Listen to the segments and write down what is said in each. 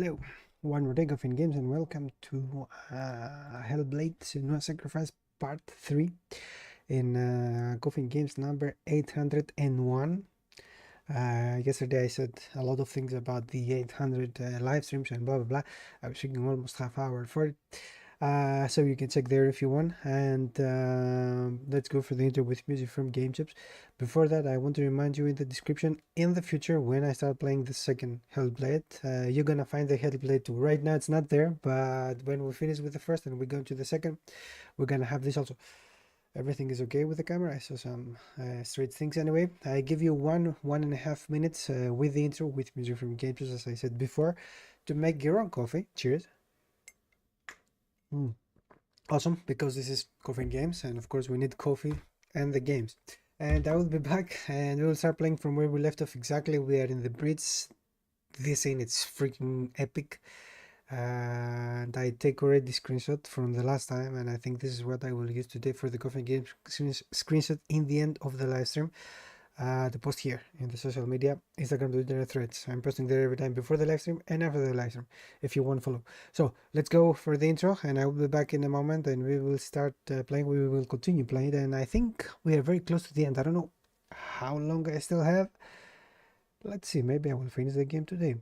Hello, one more day of in games, and welcome to Hellblade Senua Sacrifice Part 3 in Coffin Games number 801. Yesterday I said a lot of things about the 800 live streams and blah blah blah. I was taking almost half hour for it. So you can check there if you want, and let's go for the intro with music from Game Chips. Before that, I want to remind you in the description, in the future when I start playing the second Hellblade, you're gonna find the Hellblade 2. Right now it's not there, but when we finish with the first and we go to the second, we're gonna have this also. Everything is okay with the camera. I saw some straight things anyway. I give you 1.5 minutes with the intro with music from Game Chips, as I said before, to make your own coffee. Cheers. Awesome, because this is Coffee and Games, and of course we need coffee and the games. And I will be back, and we will start playing from where we left off exactly. We are in the bridge. This scene, it's freaking epic. And I take already screenshot from the last time, and I think this is what I will use today for the Coffee and Games screenshot in the end of the live stream. The post here in the social media, Instagram, Twitter, Threads. I'm posting there every time before the live stream and after the live stream if you want to follow. So let's go for the intro, and I will be back in a moment, and we will start playing. We will continue playing, and I think we are very close to the end. I don't know how long I still have. Let's see, maybe I will finish the game today.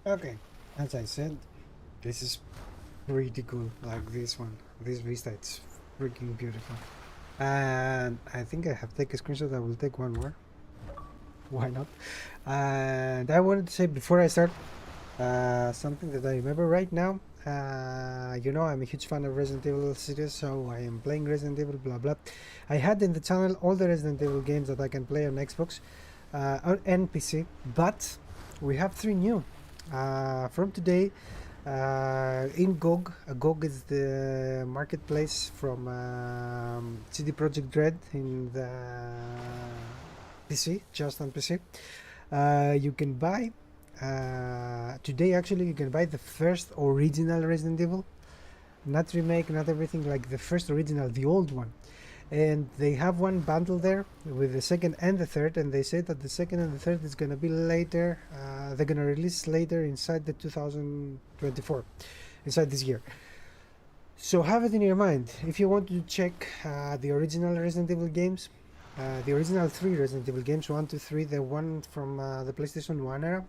Okay, as I said, this is pretty cool. Like this one, this vista, it's freaking beautiful. And I think I have taken a screenshot. I will take one more. Why not? And I wanted to say before I start something that I remember right now. You know, I'm a huge fan of Resident Evil series, so I am playing Resident Evil, blah blah. I had in the channel all the Resident Evil games that I can play on Xbox and PC, but we have 3 new from today. In GOG. GOG is the marketplace from CD Projekt Red in the PC, just on PC. You can buy today, actually you can buy the first original Resident Evil, not remake, not everything, like the first original, the old one. And they have one bundle there with the second and the third, and they say that the second and the third is gonna be later. They're gonna release later inside the 2024, inside this year. So have it in your mind if you want to check the original Resident Evil games, the original 3 Resident Evil games, 1 to 3, the one from the PlayStation 1 era.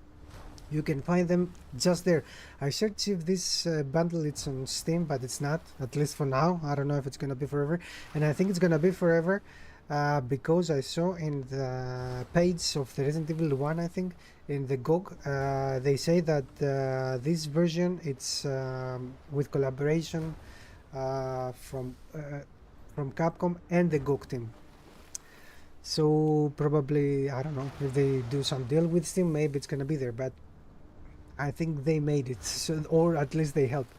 You can find them just there. I searched if this bundle it's on Steam, but it's not, at least for now. I don't know if it's gonna be forever, and I think it's gonna be forever because I saw in the page of the Resident Evil 1, I think, in the GOG, they say that this version it's with collaboration from Capcom and the GOG team. So probably, I don't know, if they do some deal with Steam, maybe it's gonna be there, but I think they made it, so, or at least they helped.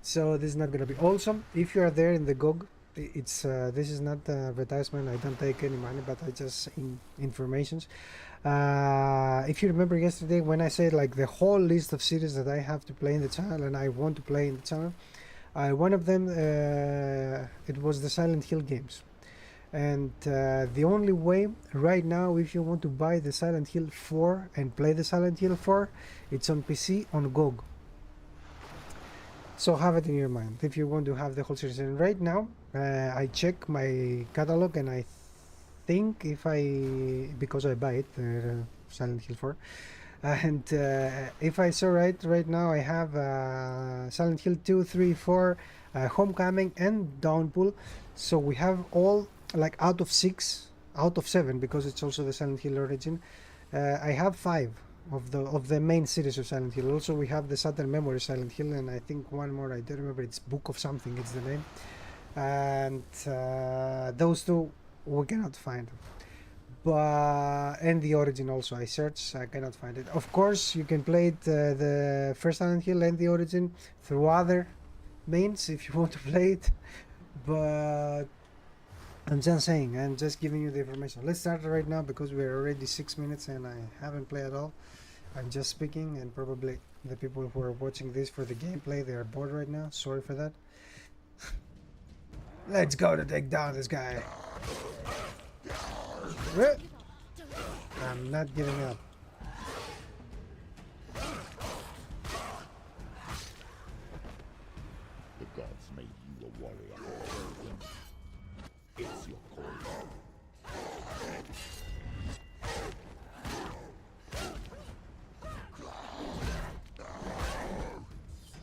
So this is not gonna be awesome. If you are there in the GOG, it's this is not advertisement. I don't take any money, but I just informations. If you remember yesterday when I said like the whole list of series that I have to play in the channel and I want to play in the channel, one of them it was the Silent Hill games. And the only way right now, if you want to buy the Silent Hill 4 and play the Silent Hill 4, it's on PC on GOG. So have it in your mind if you want to have the whole series. And right now, I check my catalog, and I think because I buy it, Silent Hill 4, and if I saw right now, I have Silent Hill 2, 3, 4, Homecoming, and Downpool. So we have all, like, out of 6, out of 7, because it's also the Silent Hill Origin. I have 5 of the main series of Silent Hill. Also, we have the Saturn Memory Silent Hill, and I think one more, I don't remember, it's Book of something, it's the name. And those two we cannot find. But and the Origin also, I searched, I cannot find it. Of course, you can play it, the first Silent Hill and the Origin, through other means if you want to play it. But I'm just saying, I'm just giving you the information. Let's start right now, because we're already 6 minutes and I haven't played at all. I'm just speaking, and probably the people who are watching this for the gameplay, they are bored right now. Sorry for that. Let's go to take down this guy. I'm not giving up. The gods made you a warrior. It's your call.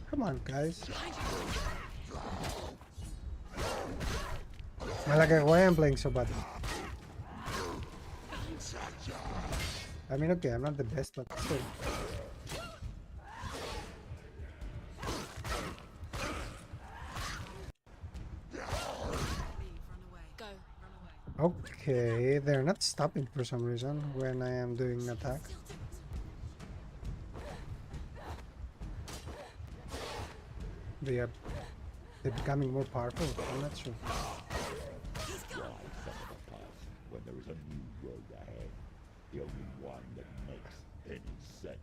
Come on, guys. Why I'm playing so bad? I mean, okay, I'm not the best, but still. Okay, they're not stopping for some reason when I am doing an attack. They're becoming more powerful. I'm not sure. When there is a new road ahead, the only one that makes any sense.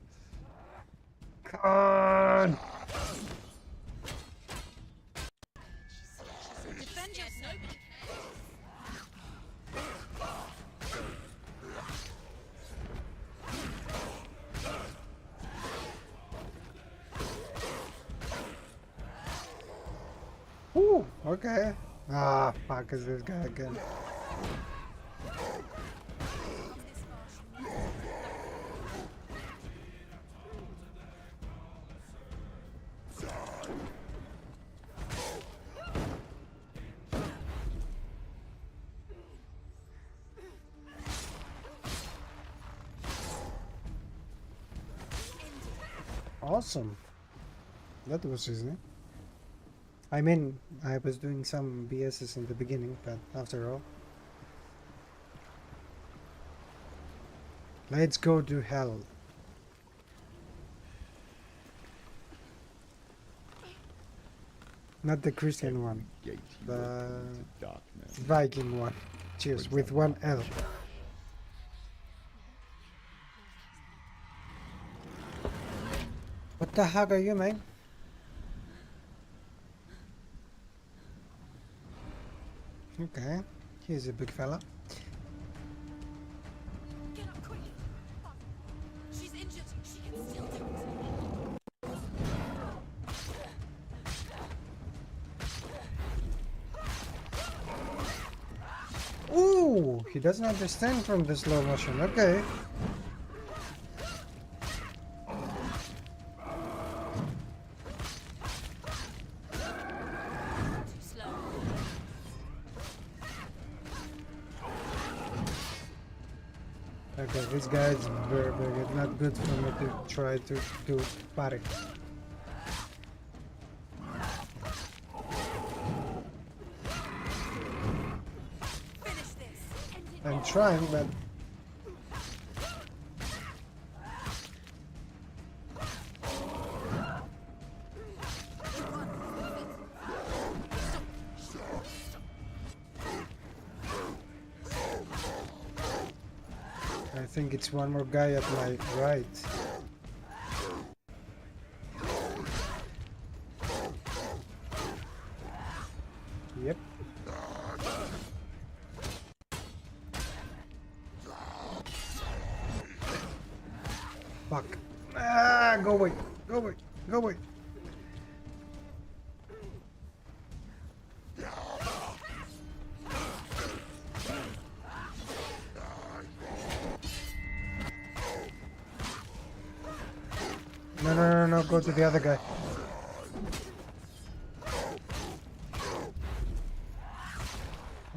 Come on! Ooh, okay. Ah, fuck, is this guy again? Awesome. That was easy. I mean, I was doing some BSs in the beginning, but after all. Let's go to hell. Not the Christian one. The Viking one. Cheers, with one L. What the heck are you, man? Okay, he's a big fella. Get up quick! She's injured. She can still do it. Ooh, he doesn't understand from the slow motion. Okay. Okay, this guy is very good. Not good for me to try to do parry. I'm trying, but I think it's one more guy at my right. Yep. Ah, go away. Go away. Go away. No, no, no, no, go to the other guy.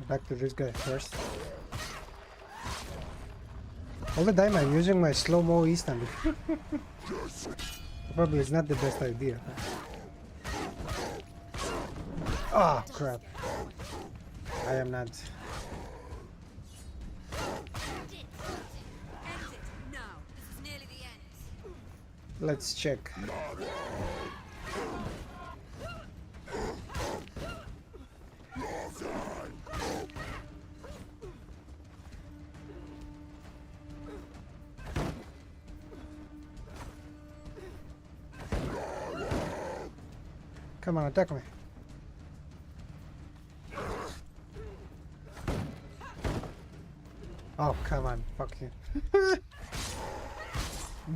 Back to this guy first. All the time I'm using my slow-mo instantly. Probably it's not the best idea. Ah, oh, crap. I am not. End it. Now. This is nearly the end. Let's check. Come on, attack me. Oh, come on, fuck you.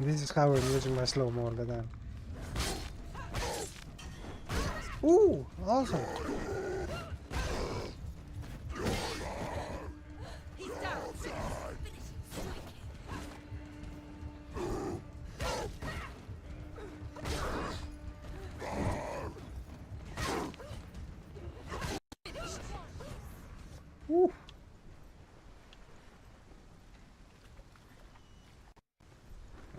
This is how I'm using my slow-mo all the time. Ooh, awesome. He's down. Finish him. Ooh.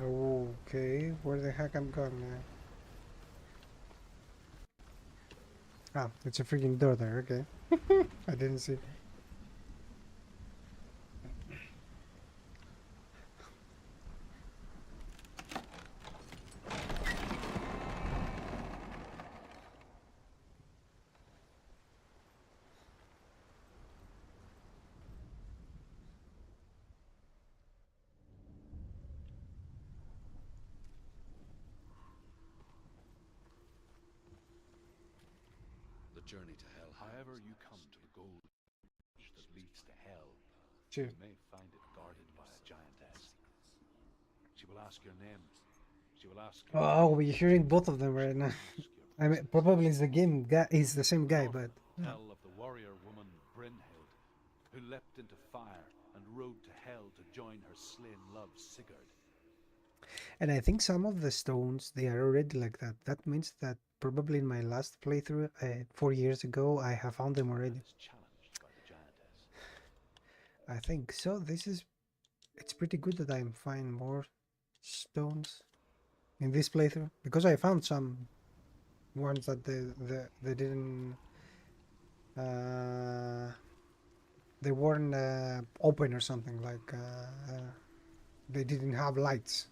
Okay, where the heck I'm going now? Ah, it's a freaking door there, okay. I didn't see. The journey to hell. However you come to the gold that leads to hell, Sure. you may find it guarded by a giantess. She will ask your name. She will ask your Oh, name. we're hearing both of them right now. Ask your I mean, presence. probably it's the game guy. Is the same guy, but Tell of the warrior woman Brynhild, who leapt into fire and rode to hell to join her slain love Sigurd. and I think some of the stones they are already like that. That means that probably in my last playthrough, 4 years ago, I have found them already. Is challenged by the giantess. I think so. It's pretty good that I'm finding more stones in this playthrough because I found some ones that they didn't they weren't open or something like they didn't have lights.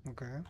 Okay.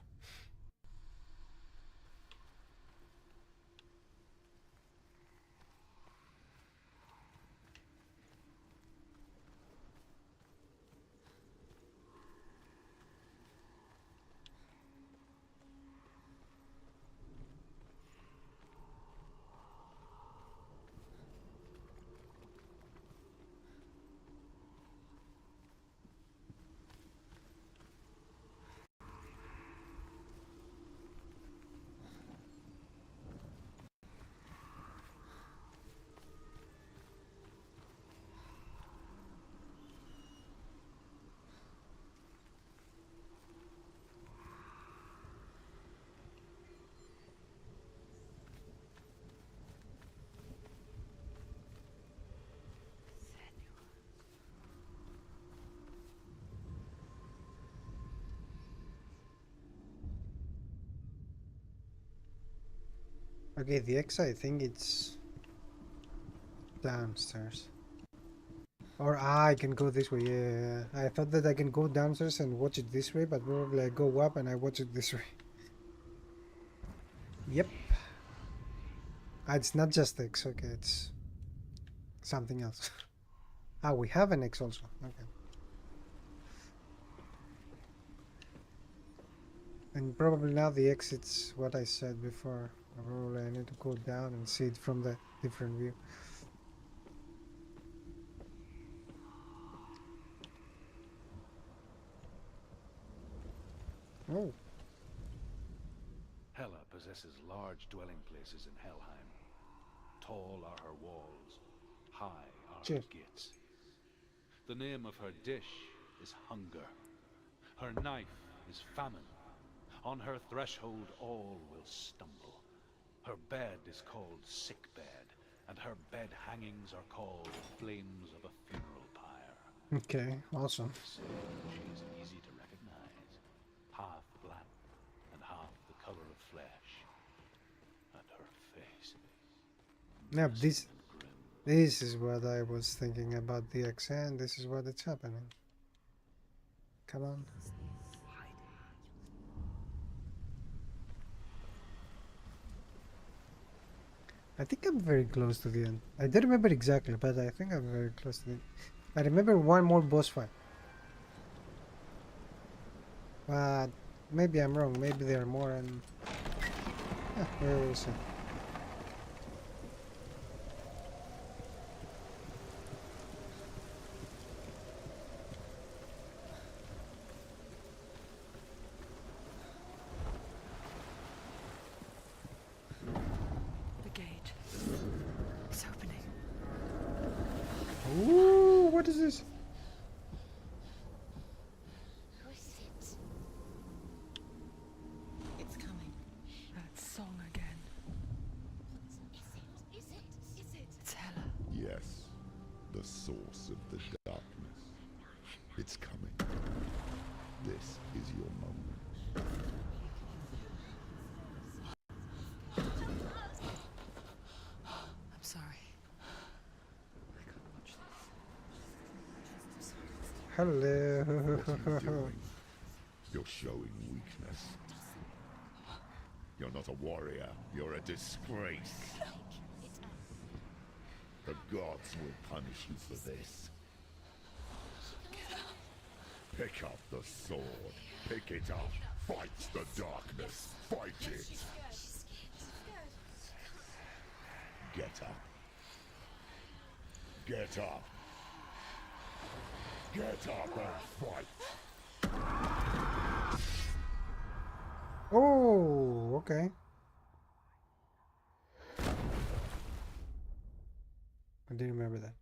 Okay, the X, I think it's downstairs. Or I can go this way. Yeah, I thought that I can go downstairs and watch it this way, but probably I go up and I watch it this way. Yep. Ah, it's not just X. Okay, it's something else. Ah, we have an X also. Okay. And probably now the exit's what I said before. Probably I need to go down and see it from the different view. Oh, Hela possesses large dwelling places in Helheim. Tall are her walls, high are her cheers. gates. The name of her dish is hunger. Her knife is famine. On her threshold all will stumble. Her bed is called sick bed, and her bed hangings are called flames of a funeral pyre. Okay, awesome. They say she is easy to recognize, half black and half the color of flesh, and her face Yeah, menacing and grim. this is what I was thinking about the accent. This is what it's happening. Come on. I think I'm very close to the end. I don't remember exactly, but I think I'm very close to the end. I remember one more boss fight. But maybe I'm wrong. Maybe there are more and... we will see. The gate. It's opening. Ooh, what is this? Who is it? It's coming. That song again. Is it? It's Hela. Yes, the source of the darkness. It's coming. This is your moment. I'm sorry. I can't watch this. Hello. What are you doing? You're showing weakness. You're not a warrior. You're a disgrace. The gods will punish you for this. Pick up the sword. Pick it up. Fight the darkness. Fight it. Get up. Get up. Get up and fight. Oh, okay. I didn't remember that.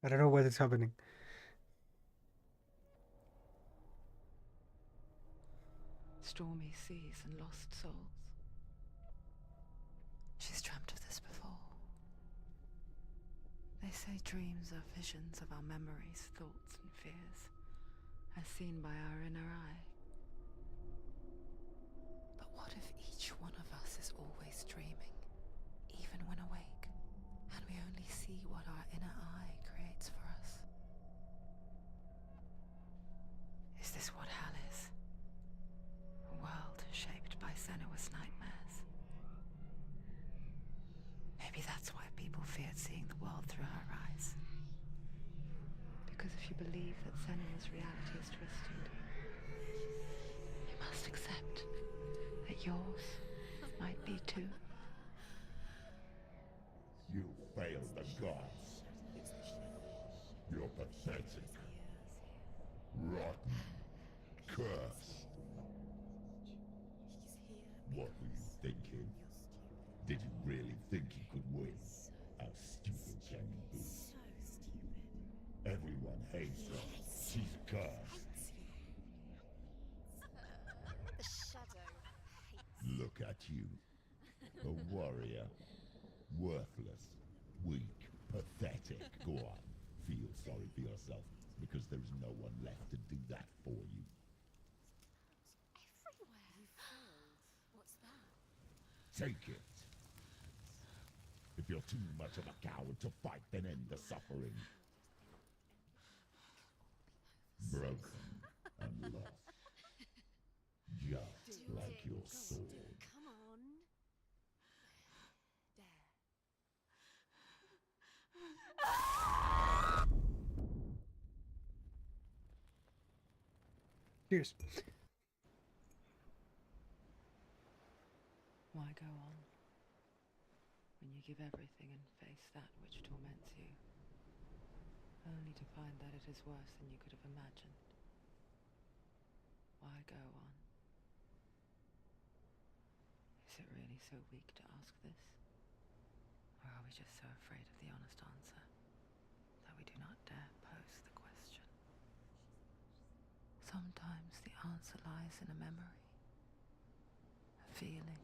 I don't know what is happening. Stormy seas and lost souls. She's dreamt of this before. They say dreams are visions of our memories, thoughts and fears, as seen by our inner eye. But what if each one of us is always dreaming, even when awake, and we only see what our inner eye creates for us? Is this what hell is? A world shaped by Senua's nightmares. Maybe that's why people feared seeing the world through her eyes. Because if you believe that Senua's reality is twisted, you must accept that yours might be too. You failed the gods. You're pathetic. Rotten. Cursed. What were you thinking? Did you really think you could win? How stupid can you be? Everyone hates her. She's cursed. The shadow hates. Look at you. A warrior. Worthless. Weak. Pathetic. Go on. Feel sorry for yourself, because there's no one left to do that for you. Everywhere. You failed. What's that? Take it. If you're too much of a coward to fight, then end the suffering. Broken and lost. Just like your sword. Come on. Cheers. Why go on? when you give everything and face that which torments you, only to find that it is worse than you could have imagined. Why go on? Is it really so weak to ask this? Or are we just so afraid of the honest answer that we do not dare pose the question? Sometimes the answer lies in a memory, a feeling,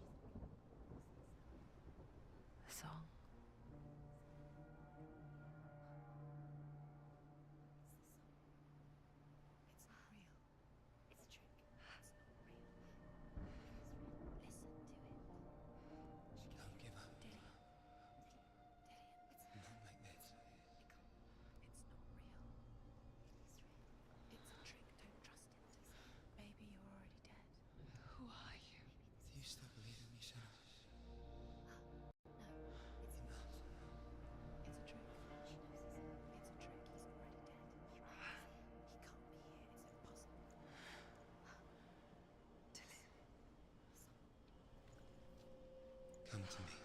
a song. It's not real. It's a trick. It's not real. Listen to it. Don't give up. Dillian. Dillian. Not like this. It's not real. It's a trick. Don't trust it. Maybe you're already dead. Who are you? Do you still believe in me, Senua? No, it's not. It's a trick. She knows it's a trick. He's already dead. He can't be here. It's impossible. Come to me.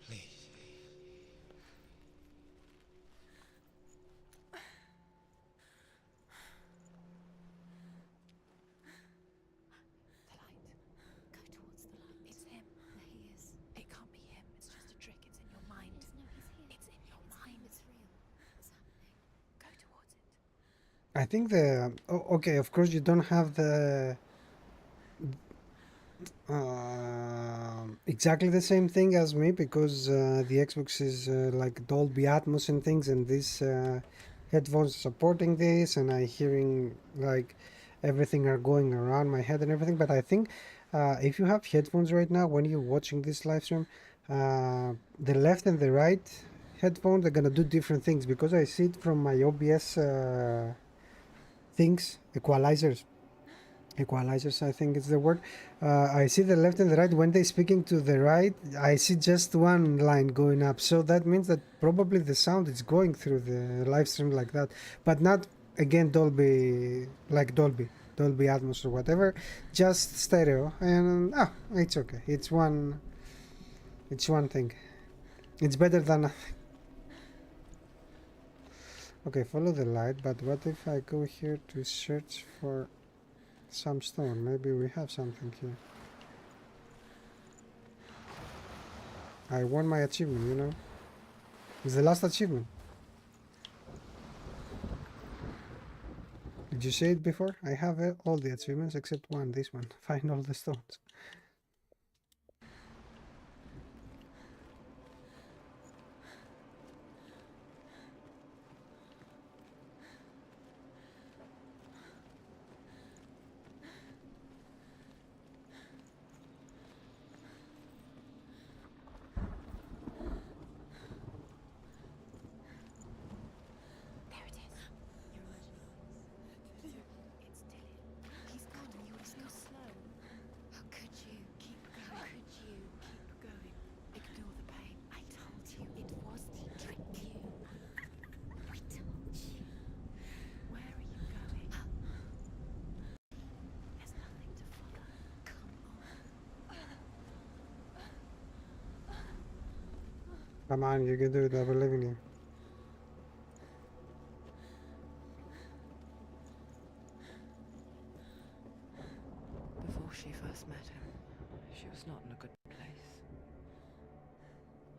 Please. The light. Go towards the light. It's him. There he is. It can't be him. It's just a trick. It's in your mind. No, he's here. It's in your mind. It's real. It's happening. Go towards it. I think okay, of course you don't have the exactly the same thing as me, because the Xbox is like Dolby Atmos and things, and this headphones supporting this, and I hearing like everything are going around my head and everything. But I think if you have headphones right now when you're watching this live stream, the left and the right headphone, they're gonna do different things, because I see it from my OBS things, equalizers, I think is the word. I see the left and the right. When they're speaking to the right, I see just one line going up, so that means that probably the sound is going through the live stream like that, but not again Dolby, like Dolby Atmos or whatever, just stereo. And it's okay, it's one thing. It's better than nothing. Okay, follow the light, but what if I go here to search for some stone? Maybe we have something here. I won my achievement, you know. It's the last achievement. Did you see it before? I have all the achievements except one, this one. Find all the stones. There it is. It's Dillian. He's gone. You were so slow. How could you? Keep going. How could you? Keep going. Ignore the pain. I told you it was to trick you. I told you. Where are you going? There's nothing to follow. Come on. Come on, you can do it. I believe in you. Before she first met him, she was not in a good place.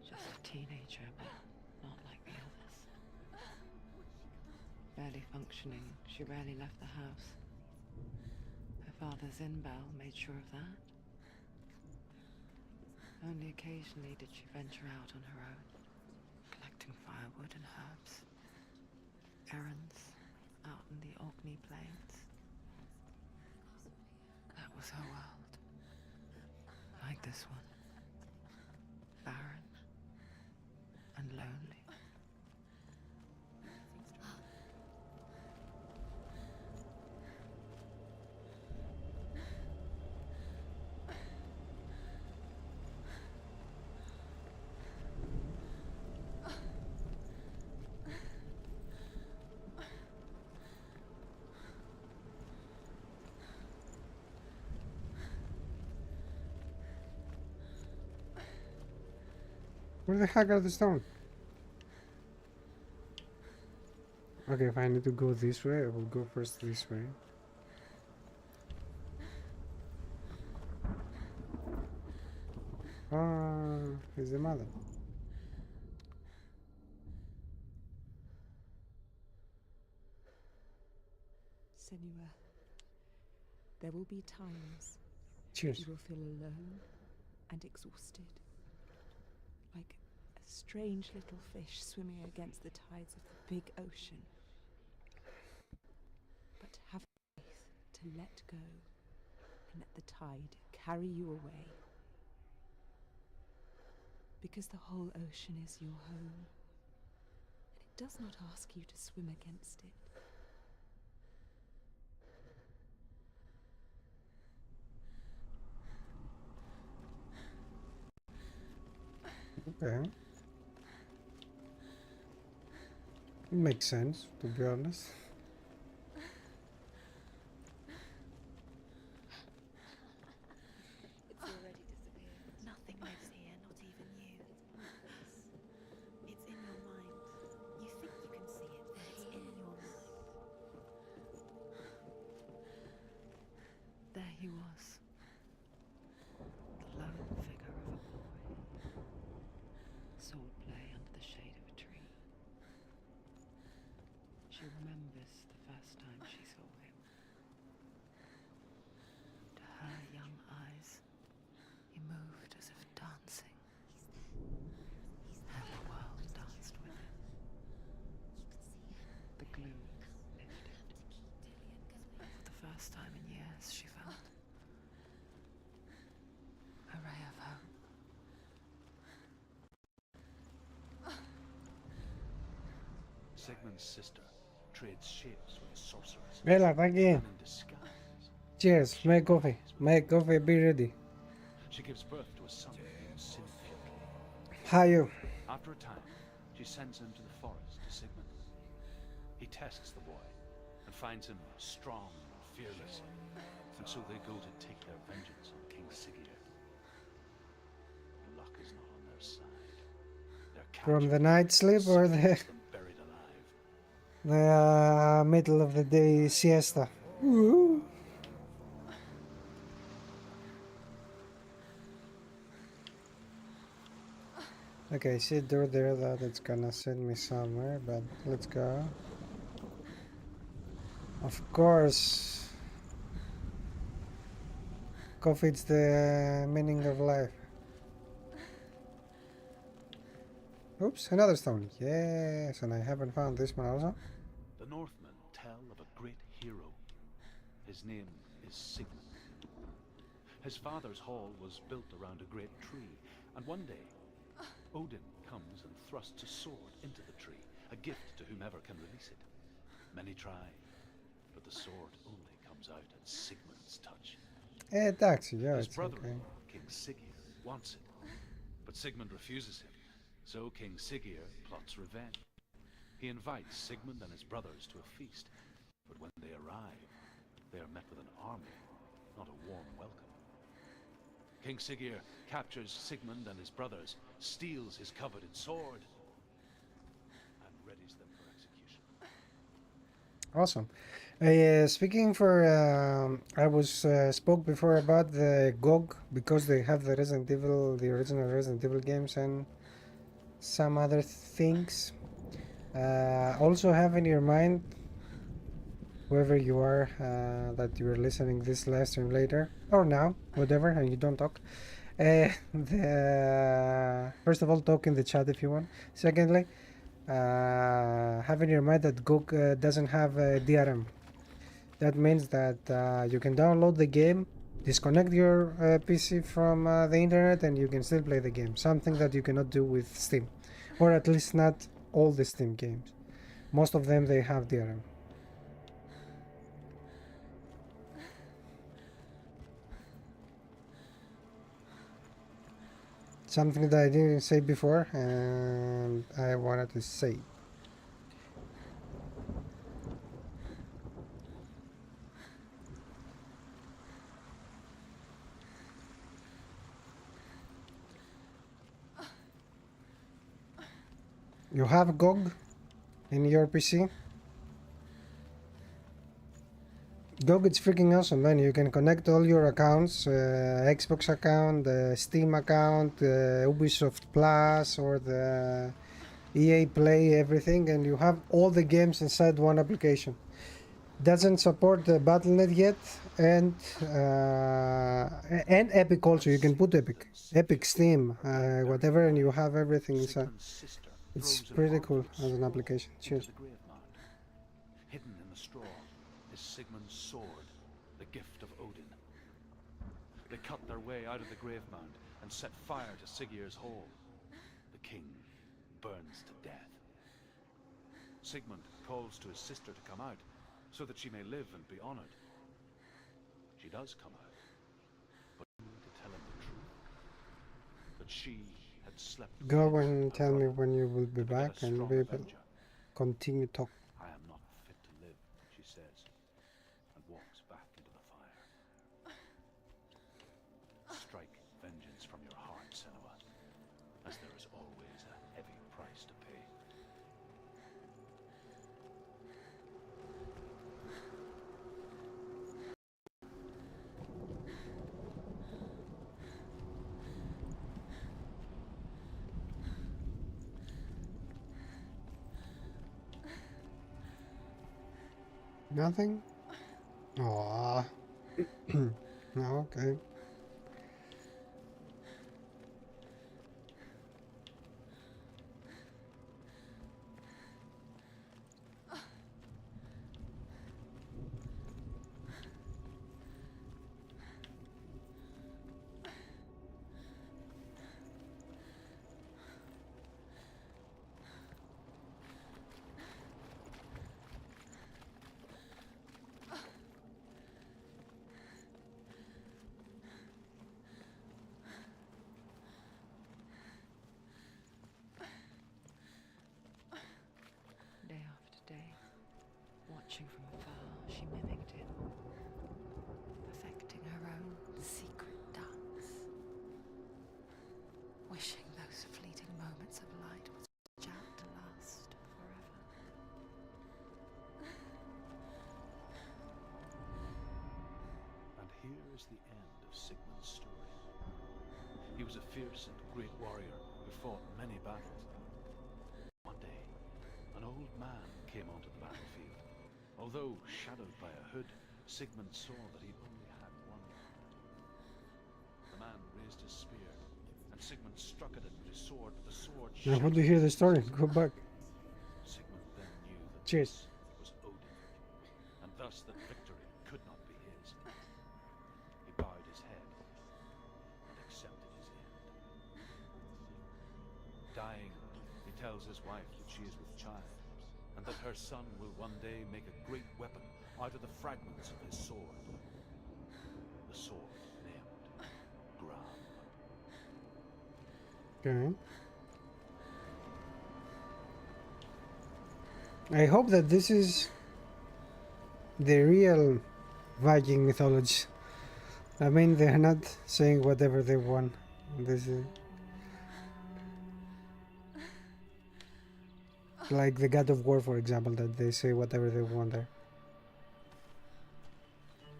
Just a teenager, but not like the others. Barely functioning, she rarely left the house. Her father's in-bell made sure of that. Only occasionally did she venture out on her own, collecting firewood and herbs. Errands out in the Orkney Plains. That was her world. Like this one. Barren and lonely. Where the heck are the stones? Okay, if I need to go this way, I will go first this way. Ah, it's the mother. Senua, there will be times that Cheers. you will feel alone and exhausted, like a strange little fish swimming against the tides of the big ocean. But have faith to let go and let the tide carry you away. Because the whole ocean is your home, and it does not ask you to swim against it. Okay. It makes sense, to be honest. It's already disappeared. Nothing lives here, not even you. It's in your mind. You think you can see it, but it's in your mind. There he was. The lone figure of a boy. Sword play under the shade of a tree. She remembers the first time she saw him. To her young eyes, he moved as if dancing. And the world danced with him. The gloom lifted. For the first time in years, she felt a ray of hope. Sigmund's sister trades shapes with a sorceress. Έλα, Τάκη. And in disguise, Cheers. Make coffee. Make coffee. Be ready. she gives birth to a son named Senua. How you? After a time, she sends him to the forest to Sigmund. He tests the boy and finds him strong and fearless, and so they go to take their vengeance on King Sigurd. Luck is not on their side. They're From the captured, night sleep or the and buried alive. middle of the day siesta? Ooh. Okay, I see a door there that it's gonna send me somewhere, but let's go. Of course. Coffee is the meaning of life. Oops, another stone. Yes, and I haven't found this one also. The Northmen tell of a great hero. His name is Sigmund. His father's hall was built around a great tree, and one day, Odin comes and thrusts a sword into the tree, a gift to whomever can release it. Many try, but the sword only comes out at Sigmund's touch. Εντάξει, yeah, His it's brother, okay. King Sigurd, wants it, but Sigmund refuses him. So King Sigurd plots revenge. He invites Sigmund and his brothers to a feast, but when they arrive, they are met with an army, not a warm welcome. King Sigurd captures Sigmund and his brothers, steals his coveted sword, and readies them for execution. Awesome. Speaking for, I was spoke before about the GOG because they have the Resident Evil, the original Resident Evil games, and some other things. Also have in your mind, whoever you are, that you are listening this live stream later or now, whatever, and you don't talk. First of all, talk in the chat if you want. Secondly, have in your mind that GOG doesn't have a DRM. That means that you can download the game, disconnect your PC from the internet, and you can still play the game. Something that you cannot do with Steam, or at least not all the Steam games. Most of them they have DRM. Something that I didn't say before, and I wanted to say. You have GOG in your PC. GOG, it's freaking awesome, man. You can connect all your accounts, Xbox account, Steam account, Ubisoft Plus, or the EA Play, everything, and you have all the games inside one application. Doesn't support the Battle.net yet, and Epic also. You can put Epic, Steam, whatever, and you have everything inside. Sigmund's sister It's throws a pretty cool barbed as an straw application. into Cheers. the grave mound. Hidden in the straw is Sigmund's sword, the gift of Odin. They cut their way out of the grave mound and set fire to Siggeir's hall. The king burns to death. Sigmund calls to his sister to come out, so that she may live and be honored. She does come out, but to tell him the truth, that she had slept with Go her and tell me brother when you will be to beget back, a and strong we will avenger. continue talk. I am not fit to live, she says, and walks back into the fire. Strike vengeance from your heart, Senua, as there is always a heavy price to pay. Nothing? Aww. Okay. Day after day, watching from afar, she mimicked him, perfecting her own secret dance, wishing those fleeting moments of light would stretch out to last forever. And here is the end of Sigmund's story. He was a fierce and great warrior who fought many battles. One day, an old man came onto the battlefield. Although shadowed by a hood, Sigmund saw that he only had one eye. The man raised his spear, and Sigmund struck at it with his sword, but the sword Now, shattered want to hear the in story? pieces. Go back. Sigmund then knew that Cheers. this was Odin, and thus that victory could not be his. He bowed his head and accepted his end. Dying, he tells his wife that she is with child, and that her son will one day make a great weapon out of the fragments of his sword. The sword named Gram. Okay. I hope that this is the real Viking mythology. I mean, they're not saying whatever they want. This is like the God of War, for example, that they say whatever they want there.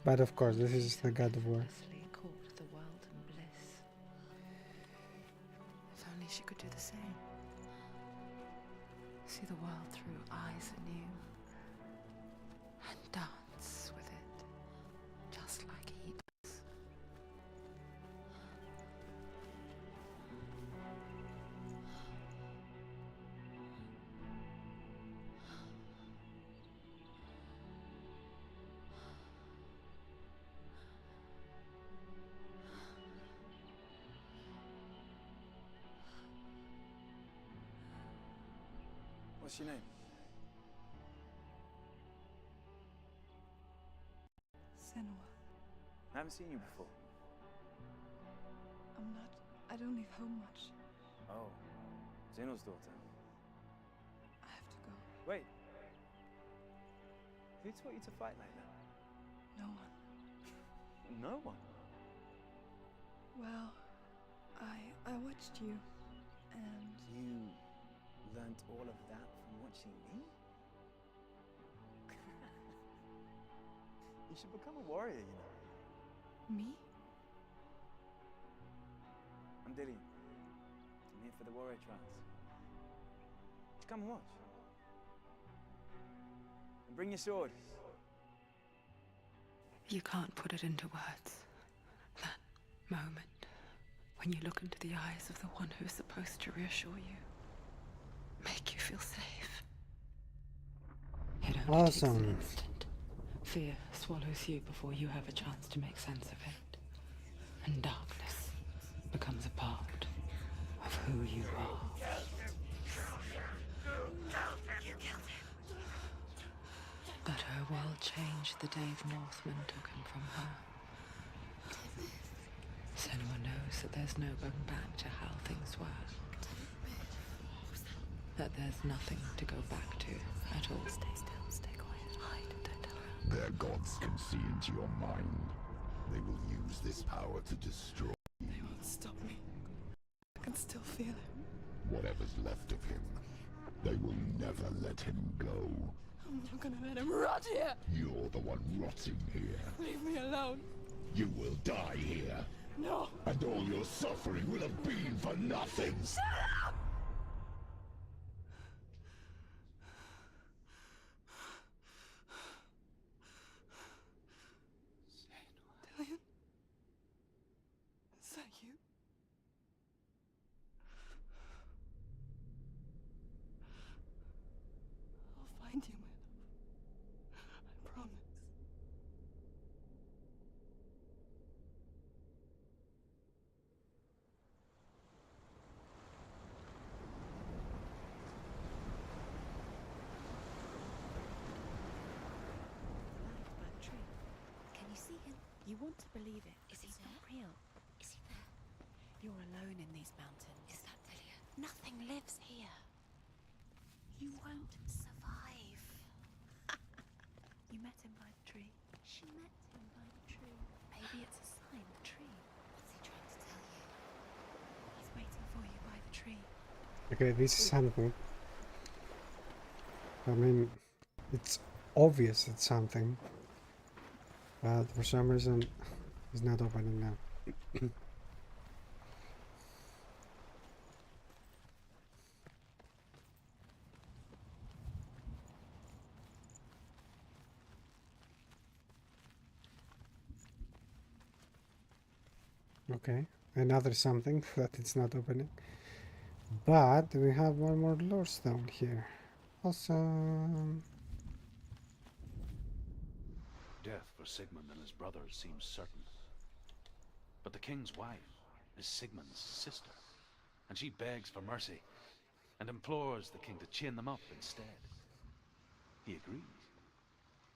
But of course, this is the God of War. Effortlessly caught the world in bliss. If only she could do the same. See the world through eyes anew. And dance with it. Just like he does. What's your name? Senua, I haven't seen you before. I don't leave home much. Oh, Zeno's daughter. I have to go. Wait. Who taught you to fight like that? No one. No one. Well, I watched you, and You learned want all of that from watching me? You should become a warrior, you know. Me? I'm Dillian. I'm here for the warrior trials. Just come and watch. And bring your sword. You can't put it into words. That moment when you look into the eyes of the one who's supposed to reassure you, make you feel safe. It only takes Awesome. an instant. Fear swallows you before you have a chance to make sense of it. And darkness becomes a part of who you are. But her world changed the day the Northmen took him from her. Senua knows that there's no going back to how things were. That there's nothing to go back to at all. Stay still, stay quiet, hide, don't tell her. Their gods can see into your mind. They will use this power to destroy They won't stop me. I can still feel it. whatever's left of him. They will never let him go. I'm not gonna let him rot here. You're the one rotting here. Leave me alone. You will die here. No. And all your suffering will have been for nothing. Dillian? Is that you? I'll find you, my love. I promise. Can you see him? You want to believe it. Is he It's not there? real. Is he there? You're alone in these mountains. Is that Dillian? Nothing lives here. You won't survive. You met him by the tree. She met him by the tree. Maybe it's a sign, the tree. What's he trying to tell you? He's waiting for you by the tree. Okay, this is something. I mean, it's obvious it's something. But for some reason, it's not opening now. Okay, another something that it's not opening. But we have one more lore stone here. Awesome. Death for Sigmund and his brothers seems certain. But the king's wife is Sigmund's sister, and she begs for mercy and implores the king to chain them up instead. He agrees.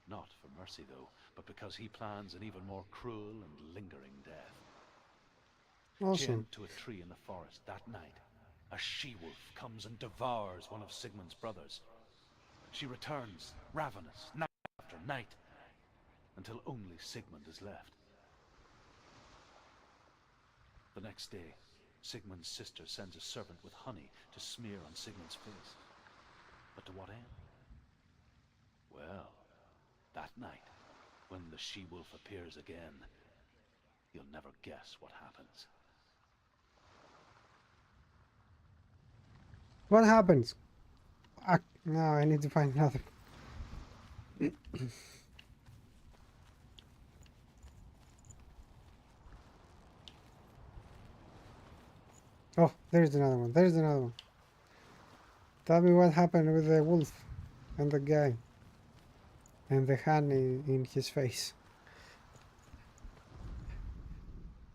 Not for mercy, though, but because he plans an even more cruel and lingering death. Awesome. Chained to a tree in the forest that night, a she-wolf comes and devours one of Sigmund's brothers. She returns, ravenous, night after night, until only Sigmund is left. The next day, Sigmund's sister sends a servant with honey to smear on Sigmund's face. But to what end? Well, that night, when the she-wolf appears again, you'll never guess what happens. What happens? No, I need to find another. Oh, there's another one. There's another one. Tell me what happened with the wolf and the guy and the honey in his face.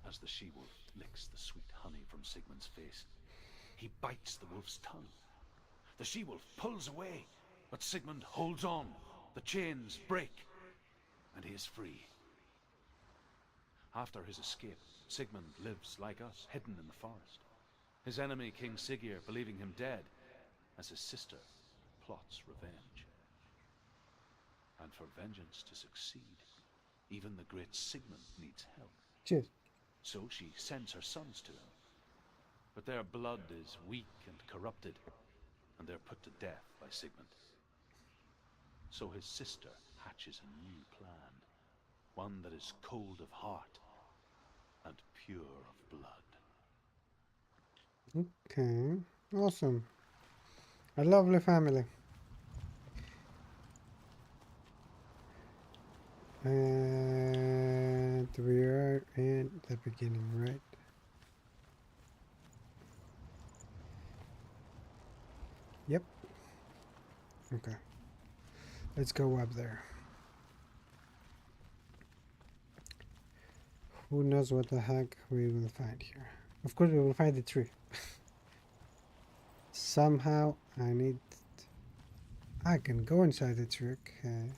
As the she-wolf licks the sweet honey from Sigmund's face, he bites the wolf's tongue. The she-wolf pulls away, but Sigmund holds on. The chains break, and he is free. After his escape, Sigmund lives like us, hidden in the forest. His enemy, King Siggeir, believing him dead, as his sister plots revenge. And for vengeance to succeed, even the great Sigmund needs help. Cheers. So she sends her sons to him. But their blood is weak and corrupted, and they're put to death by Sigmund. So his sister hatches a new plan, one that is cold of heart and pure of blood. Okay, awesome. A lovely family. And we are in the beginning, right? Yep. Okay. Let's go up there. Who knows what the heck we will find here? Of course, we will find the tree. Somehow, I can go inside the tree. Okay.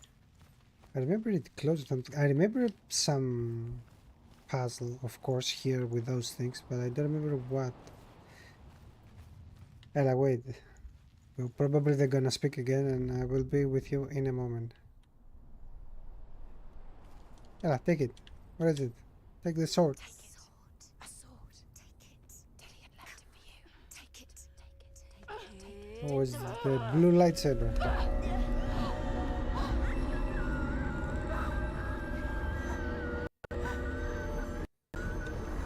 I remember it closed something. I remember some puzzle, of course, here with those things, but I don't remember what. Ella, wait. Well, probably they're gonna speak again, and I will be with you in a moment. Ella, take it. What is it? Take the sword. Take it. A sword. Take it. Dillian left it for you. Take it. Take it. Oh, it's the blue lightsaber.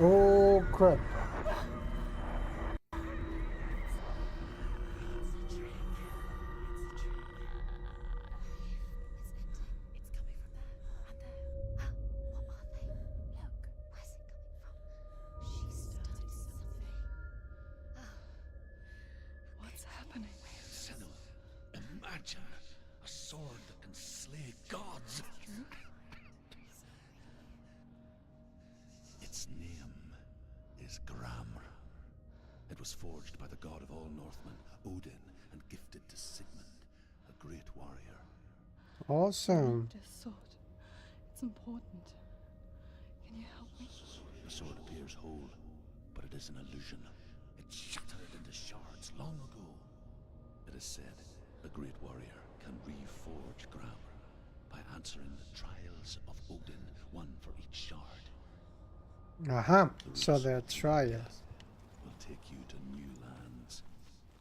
Oh, crap. What's happening? Senua, imagine a sword that can slay gods. Its name is Gramr. It was forged by the god of all Northmen, Odin, and gifted to Sigmund, a great warrior. Awesome. This sword. It's important. Can you help me? The sword appears whole, but it is an illusion. It shattered into shards long ago. It is said a great warrior can reforge Gramr by answering the trials of Odin, one for each shard. Aha. So they're trials. Death will take you to new lands,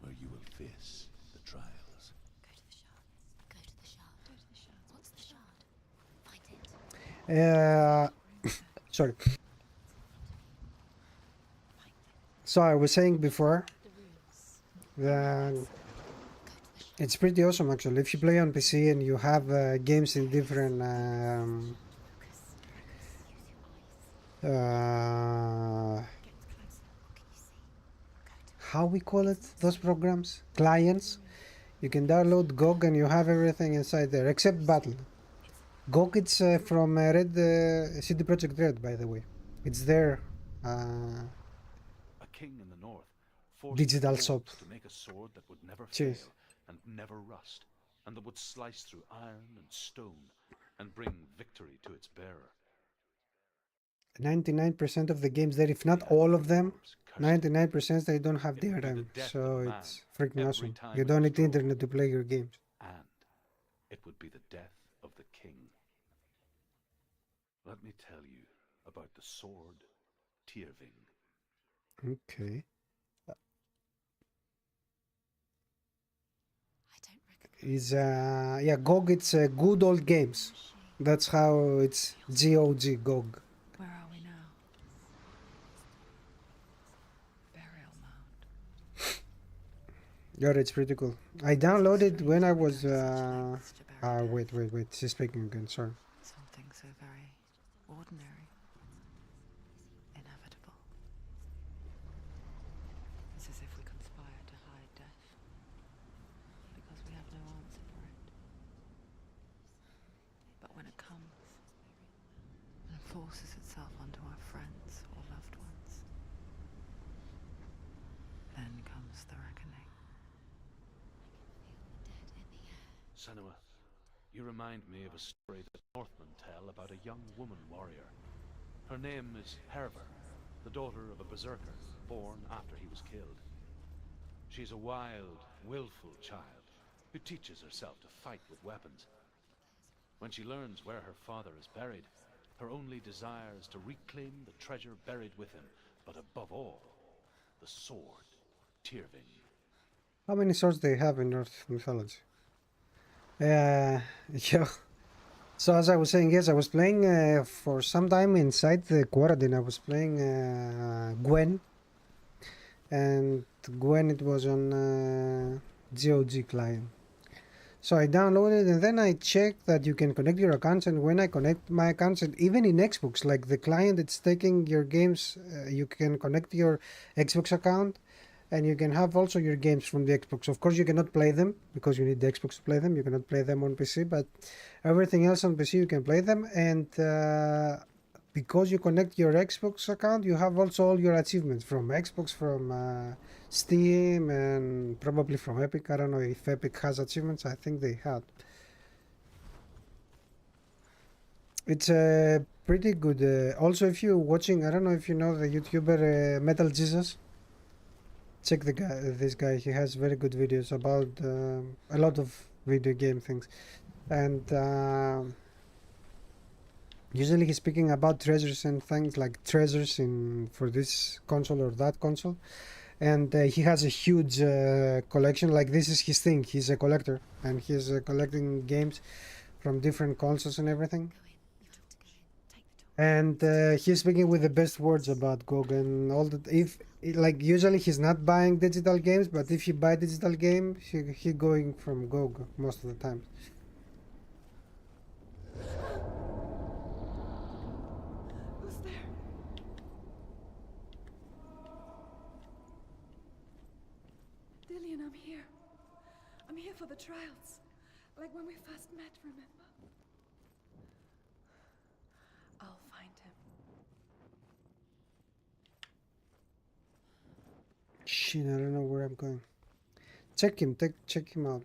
where you will face the trials. Go to the shard. Go to the shard. Go to the shard. What's the shard? Find it. Sorry. So I was saying before that it's pretty awesome actually. If you play on PC and you have games in different how we call it, those programs, clients, you can download GOG and you have everything inside there except Battle. GOG, it's from Red CD Projekt Red, by the way. It's there. A king in the north forced Digital dwarves shop. to make a sword that would never Cheers. fail and never rust, and that would slice through iron and stone and bring victory to its bearer. 99% of the games there, if not The all of angry them, dwarves cursed it. 99% they don't have It would be the DRM, death so of man it's freaking every awesome. time You it don't was need drawn. internet to play your games. And it would be the death of the king. Let me tell you about the sword Tyrving. Okay. I don't recognize. Is yeah, GOG, it's good old games. That's how it's GOG, GOG. Where are we now? Burial mound. Yeah, it's pretty cool. I downloaded when I was wait, she's speaking again, sorry. Something so very ordinary. Inevitable. It's as if we conspire to hide death. Because we have no answer for it. But when it comes and forces itself onto our friends or loved ones, then comes the reckoning. Senua, you remind me of a story that Northmen tell about a young woman warrior. Her name is Herver, the daughter of a berserker, born after he was killed. She's a wild, willful child who teaches herself to fight with weapons. When she learns where her father is buried, her only desire is to reclaim the treasure buried with him, but above all, the sword, Tyrving. How many swords they have in Norse mythology? Yeah. So as I was saying, yes, I was playing for some time inside the quarantine. I was playing Gwen, and Gwen it was on GOG client. So I downloaded and then I checked that you can connect your accounts. And when I connect my accounts, and even in Xbox, like the client, it's taking your games. You can connect your Xbox account, and you can have also your games from the Xbox. Of course, you cannot play them because you need the Xbox to play them. You cannot play them on PC, but everything else on PC you can play them. And because you connect your Xbox account, you have also all your achievements from Xbox, from Steam, and probably from Epic. I don't know if Epic has achievements. I think they had. It's pretty good. Also, if you're watching, I don't know if you know the YouTuber Metal Jesus. Check the guy. This guy. He has very good videos about a lot of video game things, and usually he's speaking about treasures and things like treasures in for this console or that console. And he has a huge collection. Like this is his thing. He's a collector, and he's collecting games from different consoles and everything. And he's speaking with the best words about GOG and all that. If like usually he's not buying digital games, but if you buy digital game, he going from GOG most of the time. Who's there? Dillian, I'm here. I'm here for the trials. Like when we first met, remember? I'll find him. Shit, I don't know where I'm going. Check him. Check him out.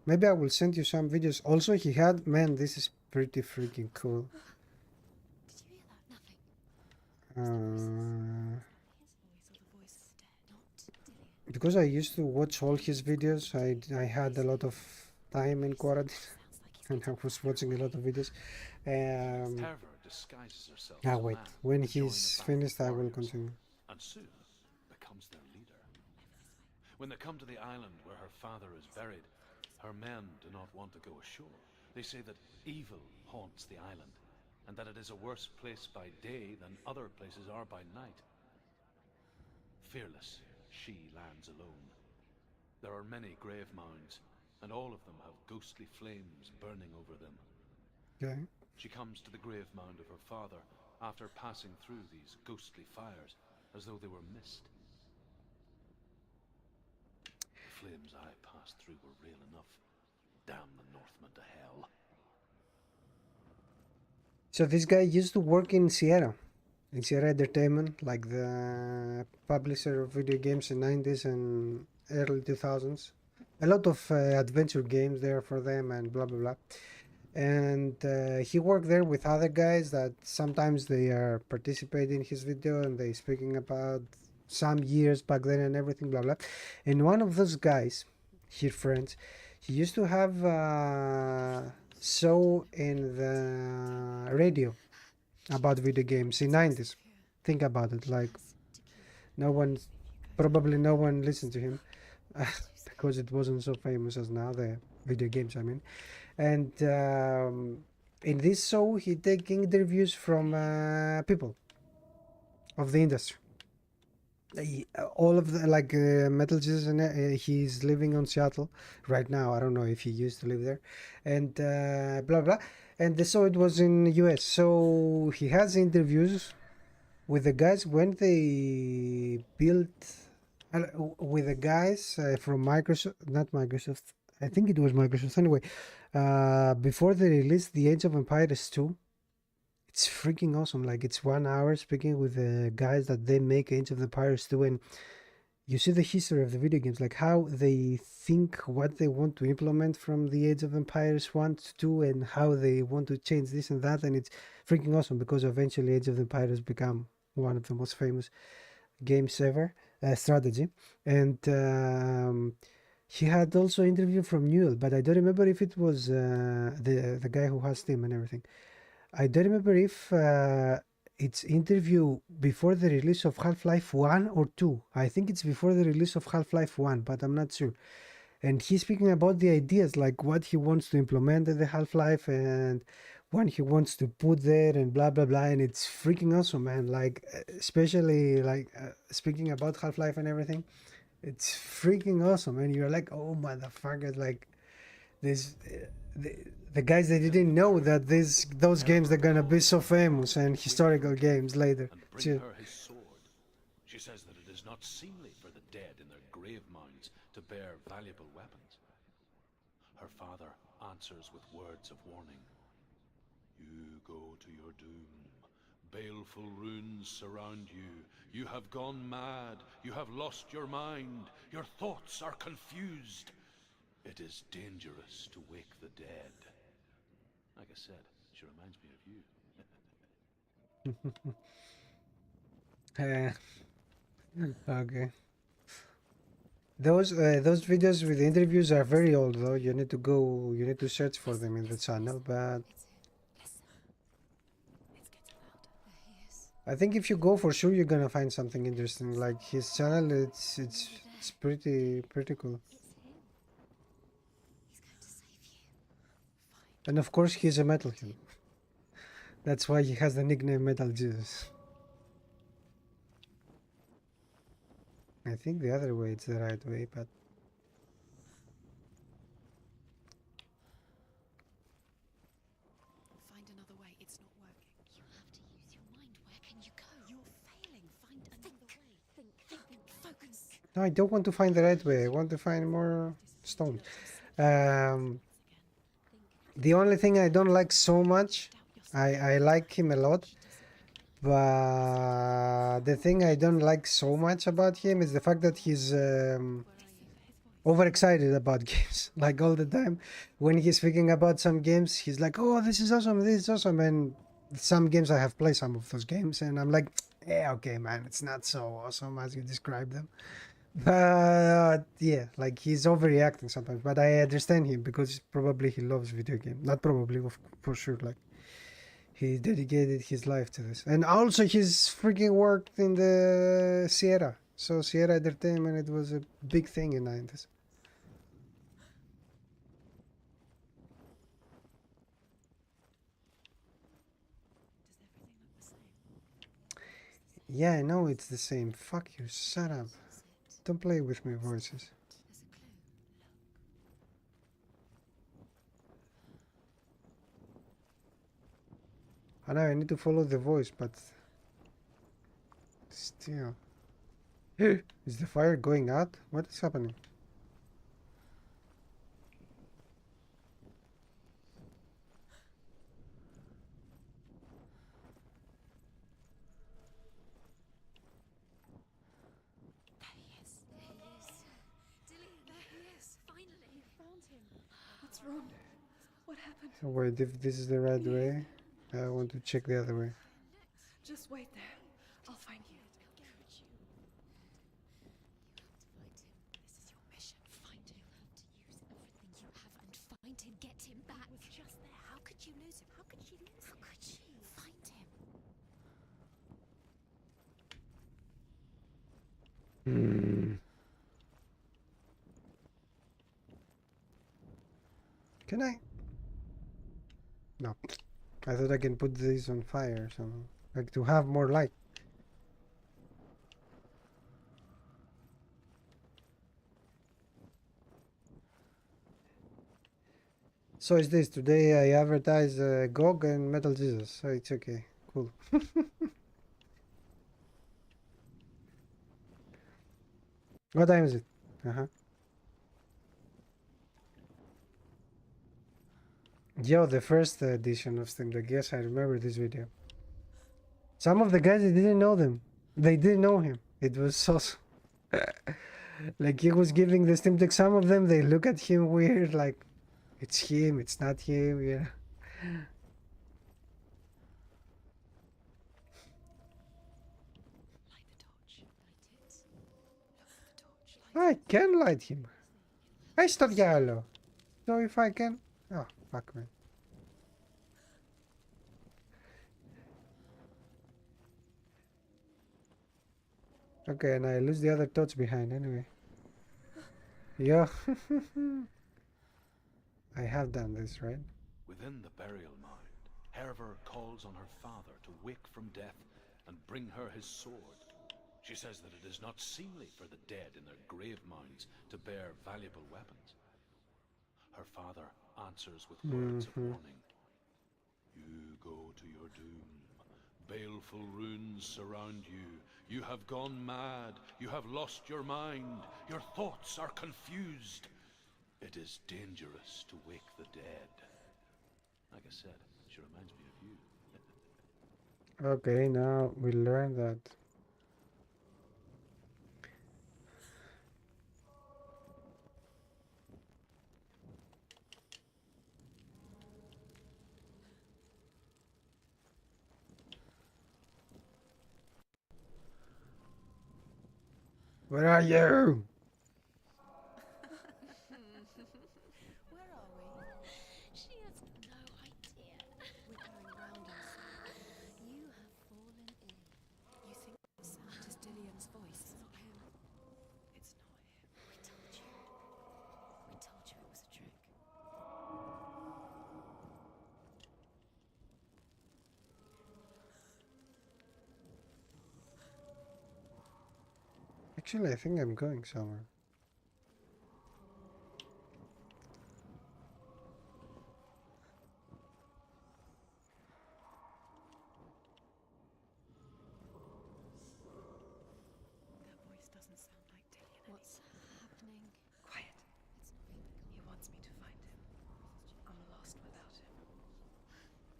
Maybe I will send you some videos. Also, he had man. This is pretty freaking cool. Did you hear that? Nothing. Because I used to watch all his videos, I had a lot of time in quarantine, and I was watching a lot of videos. Terror disguises herself as a Wait, man when to join he's the band of finished, I will warriors, continue. and soon becomes their leader. When they come to the island where her father is buried, her men do not want to go ashore. They say that evil haunts the island, and that it is a worse place by day than other places are by night. Fearless, she lands alone. There are many grave mounds, and all of them have ghostly flames burning over them. Okay. She comes to the grave mound of her father after passing through these ghostly fires, as though they were mist. The flames I passed through were real enough. Damn the Northmen to hell. So this guy used to work in Sierra Entertainment, like the publisher of video games in 90s and early 2000s. A lot of adventure games there for them and blah blah blah. And he worked there with other guys that sometimes they are participating in his video and they speaking about some years back then and everything blah blah. And one of those guys, his friends, he used to have a show in the radio about video games in 90s. Think about it, like probably no one listened to him because it wasn't so famous as now, the video games I mean. And in this show he take interviews from people of the industry. All of the like Metal Jesus, and he's living on Seattle right now. I don't know if he used to live there, and blah blah. And so it was in US. So he has interviews with the guys when they built with the guys from Microsoft, not Microsoft. I think it was Microsoft anyway. Before they released the Age of Empires 2, it's freaking awesome. Like it's 1 hour speaking with the guys that they make Age of Empires 2, and you see the history of the video games, like how they think, what they want to implement from the Age of Empires 1 to 2, and how they want to change this and that. And it's freaking awesome because eventually Age of Empires become one of the most famous games ever, strategy. And he had also interview from Newell, but I don't remember if it was the guy who has Steam and everything. I don't remember if it's interview before the release of Half-Life 1 or 2. I think it's before the release of Half-Life 1, but I'm not sure. And he's speaking about the ideas, like what he wants to implement in the Half-Life and what he wants to put there and blah blah blah. And it's freaking awesome, man. Like especially like speaking about Half-Life and everything, it's freaking awesome. And you're like, oh motherfucker, like this. The guys they didn't know that those games they're gonna be so famous and historical games later. And bring her his sword. She says that it is not seemly for the dead in their grave mounds to bear valuable weapons. Her father answers with words of warning. You go to your doom. Baleful runes surround you. You have gone mad. You have lost your mind. Your thoughts are confused. It is dangerous to wake the dead. Like I said, she reminds me of you. Okay. Those videos with interviews are very old though. You need to search for them in the channel, but I think if you go for sure you're gonna find something interesting. Like his channel, it's pretty cool. And of course he's a metalhead. That's why he has the nickname Metal Jesus. I think the other way it's the right way, but Find another way. It's not working. You have to use your mind. Where can you go? You're failing. Find another way. Think. Focus. no, I don't want to find the right way. I want to find more stones. The only thing I don't like so much, I like him a lot, but the thing I don't like so much about him is the fact that he's overexcited about games. Like all the time when he's speaking about some games, he's like, oh, this is awesome. And some games I have played some of those games and I'm like, yeah, okay, man, it's not so awesome as you describe them. But yeah, like he's overreacting sometimes, but I understand him because probably he loves video game. Not probably, for sure. Like he dedicated his life to this, and also he's freaking worked in the Sierra. So Sierra Entertainment, it was a big thing in '90s. Yeah, I know it's the same. Fuck you, shut up. Don't play with my voices. I know I need to follow the voice, but still. Is the fire going out? What is happening? There he is. Dilly, there he is. Finally. You found him. What's wrong? What happened? So wait, if this is the right way, I want to check the other way. Just wait there. I'll find you. This is your mission. Find him. You have to use everything you have and find him. Get him back. He was just there. How could you lose him? How could you lose him? How could you? Find him. Can I? No. I thought I can put these on fire or something. Like to have more light. So is this. Today I advertise GOG and Metal Jesus. So it's okay. Cool. What time is it? Yo, the first edition of Steam Deck. Yes, I remember this video. Some of the guys, they didn't know them. They didn't know him. It was so... like he was giving the Steam Deck. Some of them, they look at him weird. Like, it's him, it's not him. Yeah. Light the torch. Light it. Look at the torch. Light I can light him. I start yellow. So if I can... Oh, fuck, man. Okay, and I lose the other torch behind anyway. Yeah. I have done this, right? Within the burial mound, Herver calls on her father to wake from death and bring her his sword. She says that it is not seemly for the dead in their grave mounds to bear valuable weapons. Her father answers with words of warning. You go to your doom. Baleful runes surround you. You have gone mad. You have lost your mind. Your thoughts are confused. It is dangerous to wake the dead. Like I said, she reminds me of you. Okay, now we learn that. Where are you? Where are we? She has no idea. We're going round in circles. You have fallen in. You think the sound is Dillian's voice? It's not him. It's not him. We told you. We told you it was a trick. Actually, I think I'm going somewhere. That voice doesn't sound like Dillian. What's happening? Quiet. It's not him. He wants me to find him. I'm lost without him. That's not Dillian.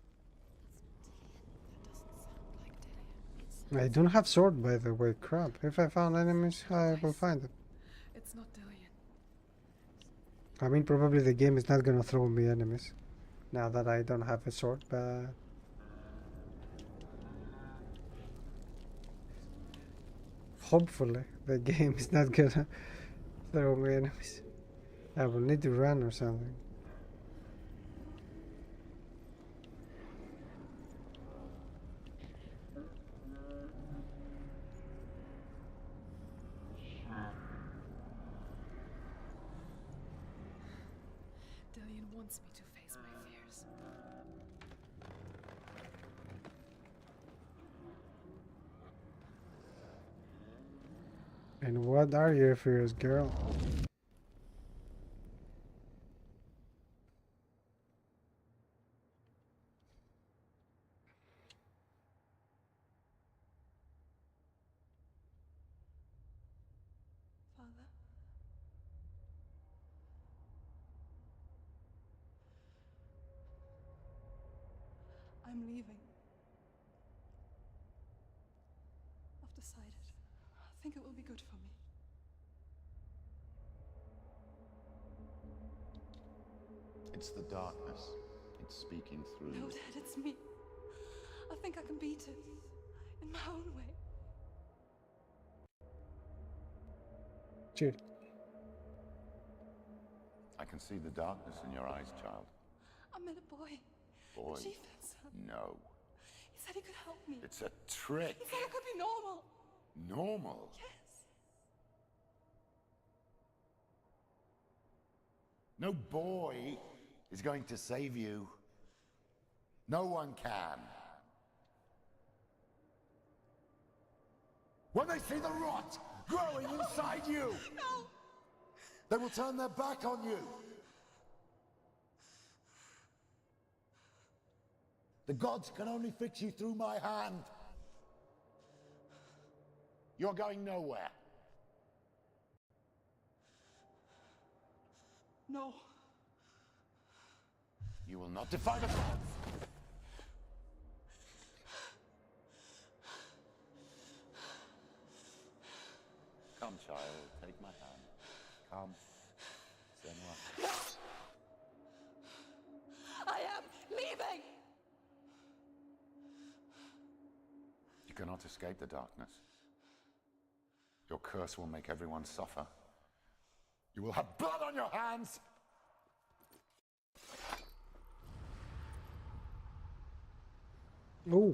That doesn't sound like Dillian. It I sounds don't have sword, by the way. Crap. If I found enemies, I will find them. It's not Dillian. I mean, probably the game is not gonna throw me enemies now that I don't have a sword, but hopefully the game is not gonna throw me enemies. I will need to run or something. Dillian wants me to face my fears. And what are your fears, girl? Father? I'm leaving. I've decided. I think it will be good for me. It's the darkness. It's speaking through No, you. Dad, it's me. I think I can beat it. In my own way. Dude, I can see the darkness in your eyes, child. I met a boy. Boy. The chieftain's son. No. He said he could help me. It's a trick. He said I could be normal. Normal. Yes. No boy is going to save you. No one can. When they see the rot growing inside you, No. they will turn their back on you. The gods can only fix you through my hand. You're going nowhere. No. You will not defy the gods. Come, child, take my hand. Come. Senua. I am leaving. You cannot escape the darkness. Your curse will make everyone suffer. You will have blood on your hands! oh,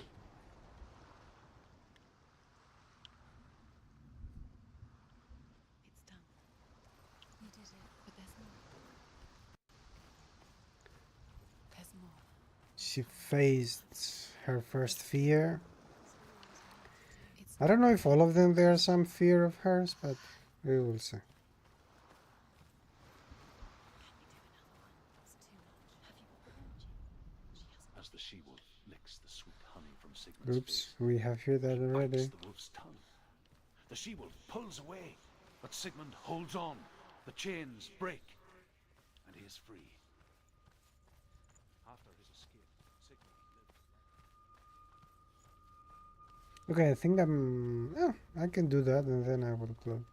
she faced her first fear. It's I don't know if all of them there's some fear of hers, but we will see. As the she-wolf licks the sweet honey from Sigmund's Oops, face, we have heard that he bites already. the wolf's tongue. The she-wolf pulls away, but Sigmund holds on. The chains break, and he is free. After his escape, Sigmund lives. Okay, I think I can do that and then I will close.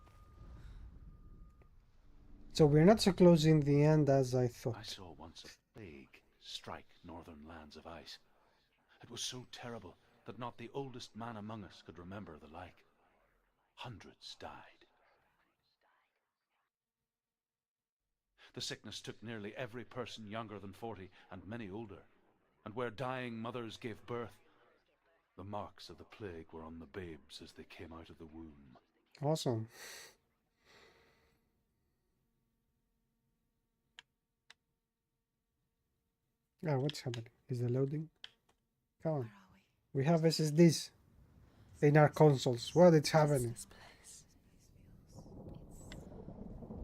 So we're not so close in the end as I I thought. saw once a plague strike northern lands of ice. It was so terrible that not the oldest man among us could remember the like. Hundreds died. The sickness took nearly every person younger than 40 and many older. And where dying mothers gave birth, the marks of the plague were on the babes as they came out of the womb. Awesome. Ah, what's happening? Is the loading? Come on. Where are we? We have SSDs in our consoles. What is happening? What's this place?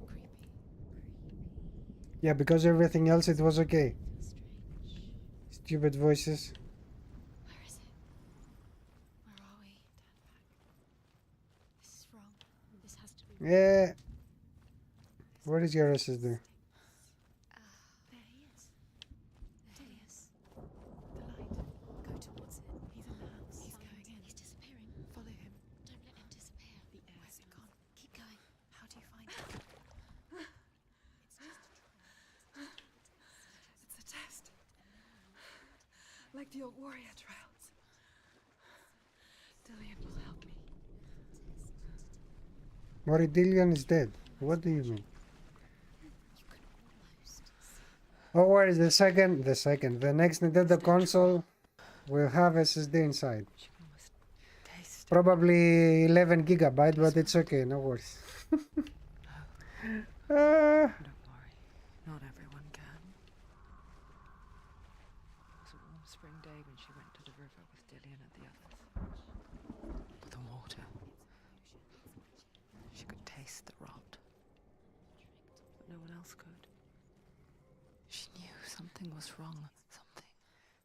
Creepy. Yeah, because everything else it was okay. Stupid voices. Where is it? Where are we? This is wrong. This has to be. Yeah. Where is your SSD? There he is. There he is. The light. Go towards it. He's in the house. He's going in. He's disappearing. Follow him. Don't let him disappear. The air. Where's it gone? Keep going. How do you find it? It's a test. Like the old warrior trials. Dillian will help me. Moridillion is dead. What do you mean? Oh, where is the second? The next Nintendo console will have SSD inside. You can almost taste it. Probably 11 gigabyte, but it's okay, no worries. Don't worry, not everyone can. It was a warm spring day when she went to the river with Dillian and the others. The water. She could taste the rot. But no one else could. She knew something was wrong, something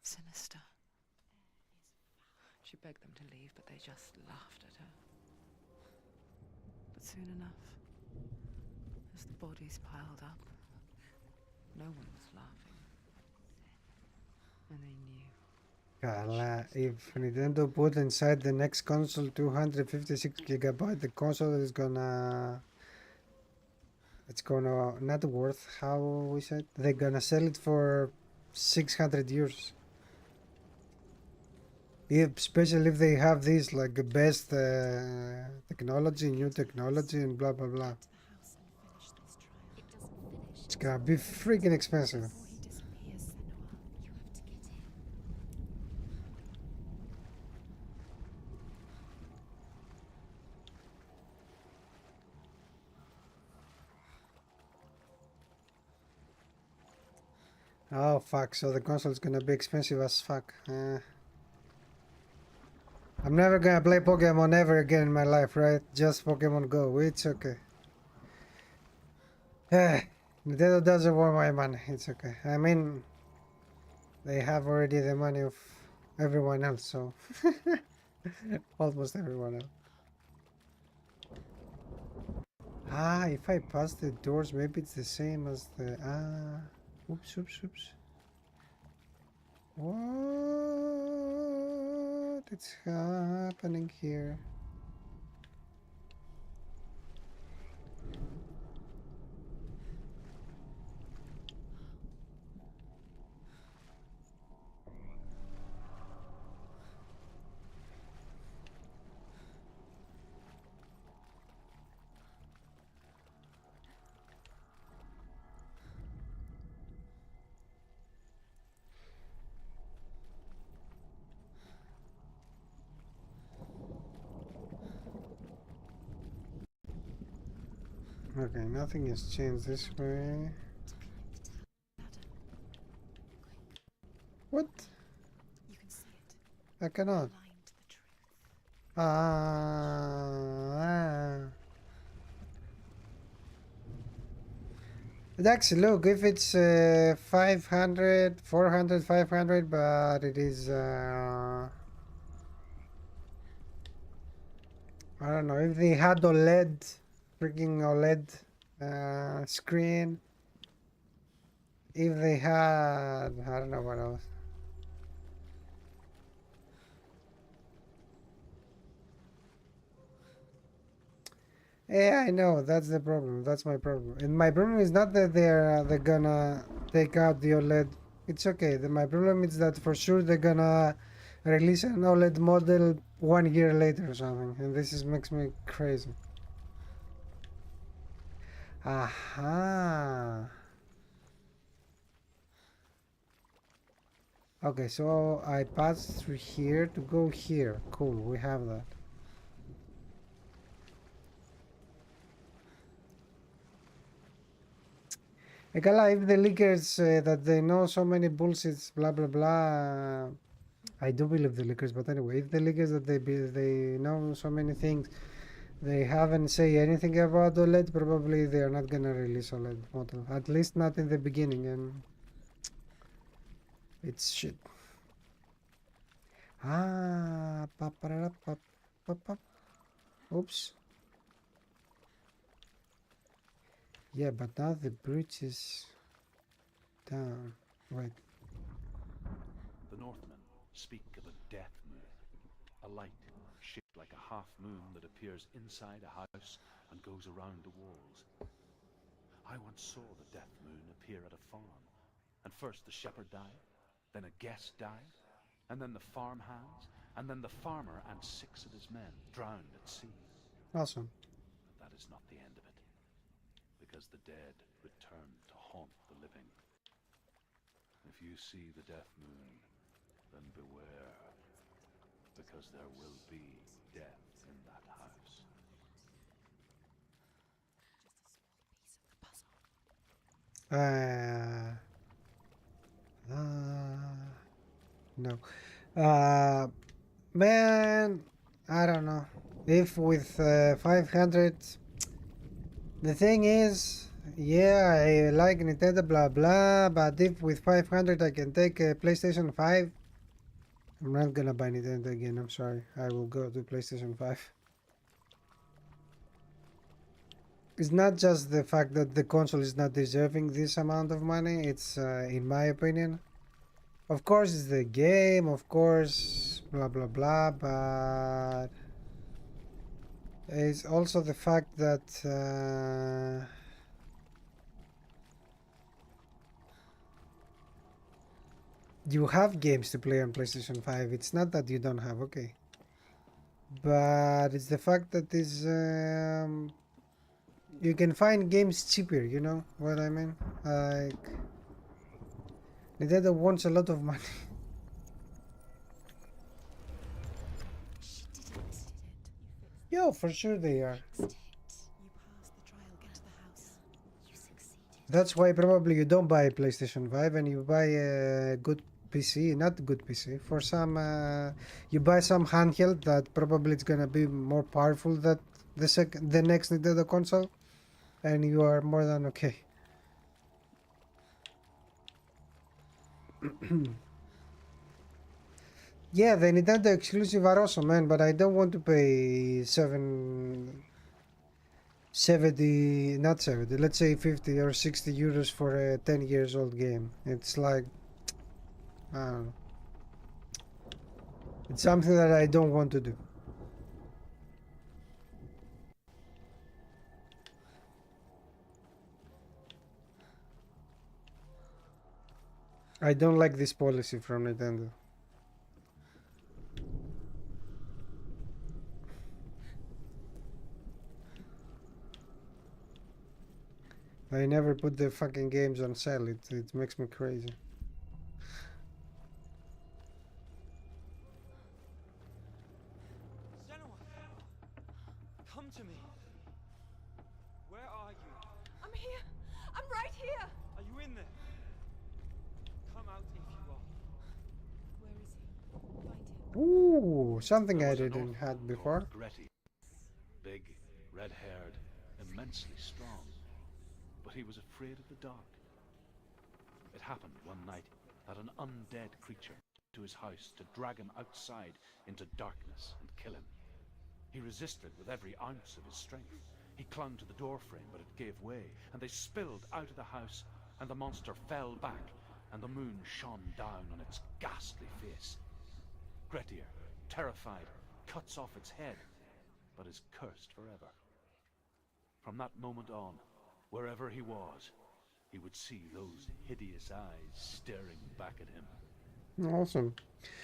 sinister. She begged them to leave, but they just laughed at her. But soon enough, as the bodies piled up, no one was laughing. And they knew. Kala, if Nintendo put inside the next console 256 gigabyte, the console is gonna... It's gonna not worth how we said. They're gonna sell it for 600 euros. If, especially if they have this like the best technology, new technology, and blah blah blah. To the house and finish this trial. It doesn't finish. It's gonna be freaking expensive. Before he disappears, Senua, you have to get in. Oh fuck! So the console is gonna be expensive as fuck. I'm never gonna play Pokemon ever again in my life, right? Just Pokemon Go. It's okay. Nintendo doesn't want my money. It's okay. I mean, they have already the money of everyone else, so almost everyone else. Ah, if I pass the doors, maybe it's the same as the Oops, oops, oops. What is happening here? Okay, nothing has changed this way. To climb the ladder. What? I cannot. Blind to the truth. Ah. Actually, look, if it's 500, 400, 500, but it is, I don't know, if they had OLED, freaking OLED screen, if they had, I don't know what else. Yeah, I know, that's the problem, that's my problem. And my problem is not that they're gonna take out the OLED. It's okay. My problem is that for sure they're gonna release an OLED model 1 year later or something, and this makes me crazy. Aha. Okay, so I passed through here to go here. Cool, we have that. Ekala, if the leakers that they know so many bullshits, blah blah blah. I do believe the leakers, but anyway, if the leakers that they know so many things, they haven't say anything about OLED. Probably they are not gonna release OLED model. At least not in the beginning, and it's shit. Ah, pop. Oops. Yeah, but now the bridge is down. Wait. The Northmen speak of a death moon, a light shaped like a half moon that appears inside a house and goes around the walls. I once saw the death moon appear at a farm, and first the shepherd died, then a guest died, and then the farm hands, and then the farmer and 6 of his men drowned at sea. Awesome. But that is not the end of it, because the dead return to haunt the living. If you see the death moon, then beware, because there will be death in that house. Just a small piece of the puzzle. No. Man, I don't know. If with 500, the thing is, yeah, I like Nintendo, blah blah, but if with 500 I can take a PlayStation 5, I'm not gonna buy Nintendo again, I'm sorry. I will go to PlayStation 5. It's not just the fact that the console is not deserving this amount of money, it's, in my opinion. Of course, it's the game, of course, blah blah blah, but it's also the fact that you have games to play on PlayStation 5. It's not that you don't have, okay. But it's the fact that is you can find games cheaper, you know what I mean? Like, Nintendo wants a lot of money. She didn't. Yo, for sure they are. Fixed it. You passed the trial, get to the house. You succeeded. That's why probably you don't buy a PlayStation 5 and you buy a good PC, not good PC. For some, you buy some handheld that probably it's gonna be more powerful than the next Nintendo console, and you are more than okay. Yeah, the Nintendo exclusive are awesome, man, but I don't want to pay 70, not 70, let's say 50 or 60 euros for a 10 years old game. It's like, I don't know. It's something that I don't want to do. I don't like this policy from Nintendo. I never put the fucking games on sale. It makes me crazy. Senua! Come to me! Where are you? I'm here. I'm right here. Are you in there? Come out if you are. Where is he? Find him. Ooh, something There I was an didn't orphan had before. called Gretty. Big, red-haired, immensely strong. But he was afraid of the dark. It happened one night that an undead creature came to his house to drag him outside into darkness and kill him. He resisted with every ounce of his strength. He clung to the doorframe, but it gave way, and they spilled out of the house, and the monster fell back, and the moon shone down on its ghastly face. Grettir, terrified, cuts off its head, but is cursed forever. From that moment on, wherever he was, he would see those hideous eyes staring back at him. Awesome.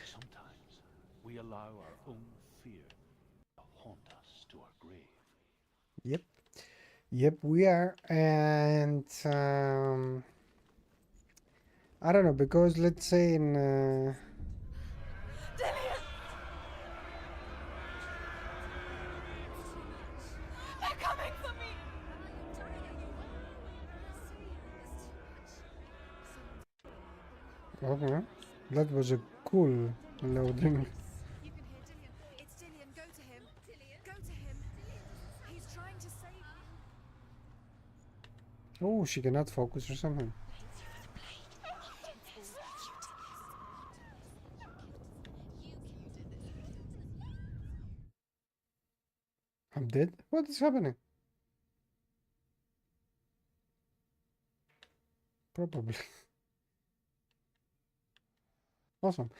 Sometimes we allow our own fear to haunt us to our grave. Yep. Yep, we are. And I don't know, because let's say in They're coming for me! okay, that was a cool loading. You can hear Dillian. It's Dillian. Go to him. Go to him. He's trying to save you. Oh, she cannot focus or something. I'm dead? What is happening? Probably. Awesome.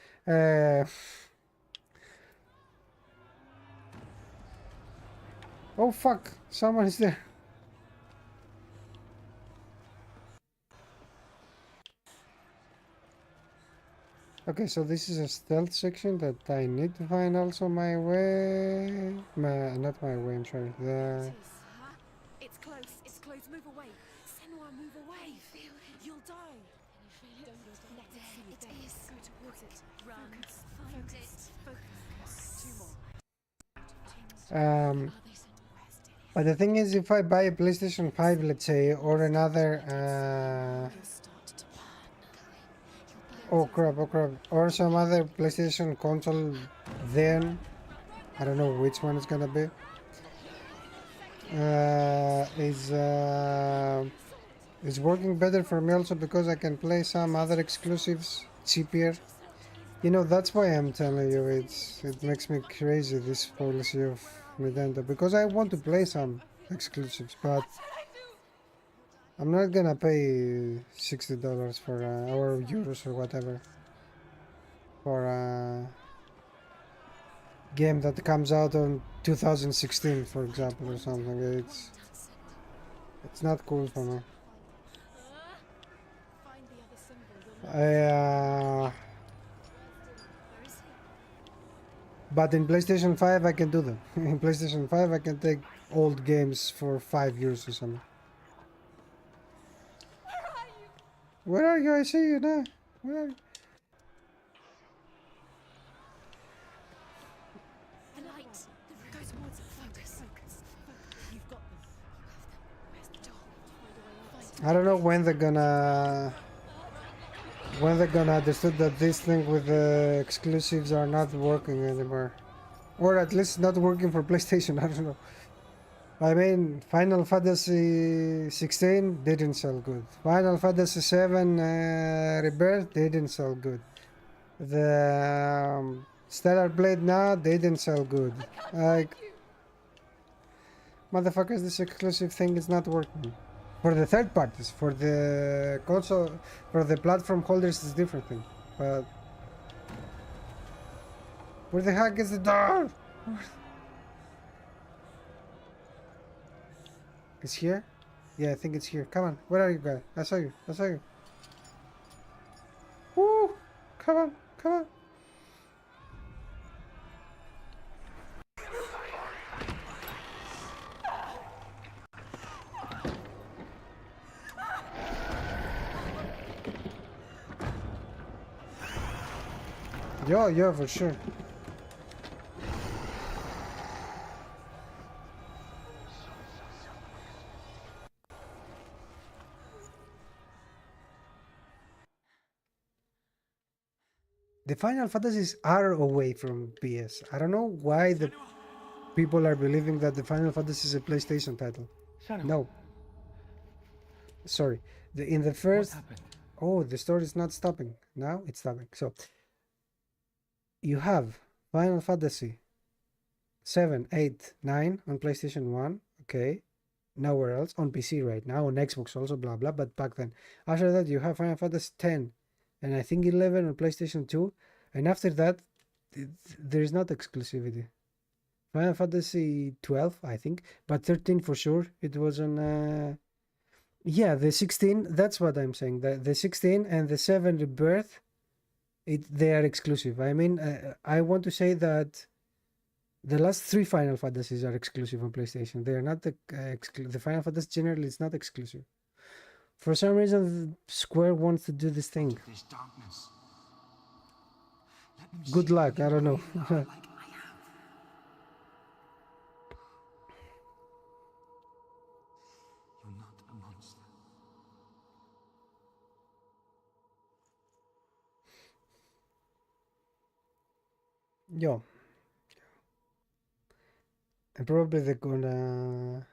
Oh fuck, someone is there. Okay, so this is a stealth section that I need to find also my way. Not my way, I'm sorry. It is, huh? It's close. It's close. Move away. Senua, move away. Feel it. You'll die. Can you feel it? Don't let it see you. It is. Go towards it. Run. Find it. Focus. Two more. But the thing is, if I buy a PlayStation 5, let's say, or another, oh crap, or some other PlayStation console, then I don't know which one it's gonna be. Is working better for me also because I can play some other exclusives cheaper. You know, that's why I'm telling you, it makes me crazy, this policy of Nintendo, because I want to play some exclusives, but I'm not gonna pay $60 for or euros or whatever for a game that comes out on 2016, for example, or something. It's not cool for me. Find the other symbol. But in PlayStation 5 I can do that. In PlayStation 5 I can take old games for 5 years or something. Where are you? I see you now. Where are you? The light. Go towards it. Focus. You've got them. Where's the door? Find a way out. I don't know when they're gonna understand that this thing with the exclusives are not working anymore, or at least not working for PlayStation. I don't know. I mean, Final Fantasy 16 didn't sell good. Final Fantasy 7 Rebirth didn't sell good. The Stellar Blade now didn't sell good. Like, motherfuckers, this exclusive thing is not working. For the third parties, for the console, for the platform holders, it's a different thing. But where the heck is the door? It's here? Yeah, I think it's here. Come on, where are you guys? I saw you. I saw you. Woo! Come on, come on. Yeah, for sure. The Final Fantasies are away from PS. I don't know why the people are believing that the Final Fantasy is a PlayStation title. Senua, No, sorry. In the what first, happened? oh, the story is not stopping. Now it's stopping. So you have Final Fantasy 7, 8, 9 on PlayStation 1. Okay. Nowhere else. On PC right now. On Xbox also, blah, blah. But back then. After that, you have Final Fantasy 10 and I think 11 on PlayStation 2. And after that, there is not exclusivity. Final Fantasy 12, I think. But 13 for sure. It was on... yeah, the 16. That's what I'm saying. The 16 and the 7 Rebirth, they are exclusive. I mean, I want to say that the last 3 Final Fantasies are exclusive on PlayStation. They are not the Final Fantasy generally is not exclusive. For some reason, Square wants to do this thing. This darkness. Let them Good see luck. you I don't know. really are like I have. You're not a monster. Yo, and probably they're gonna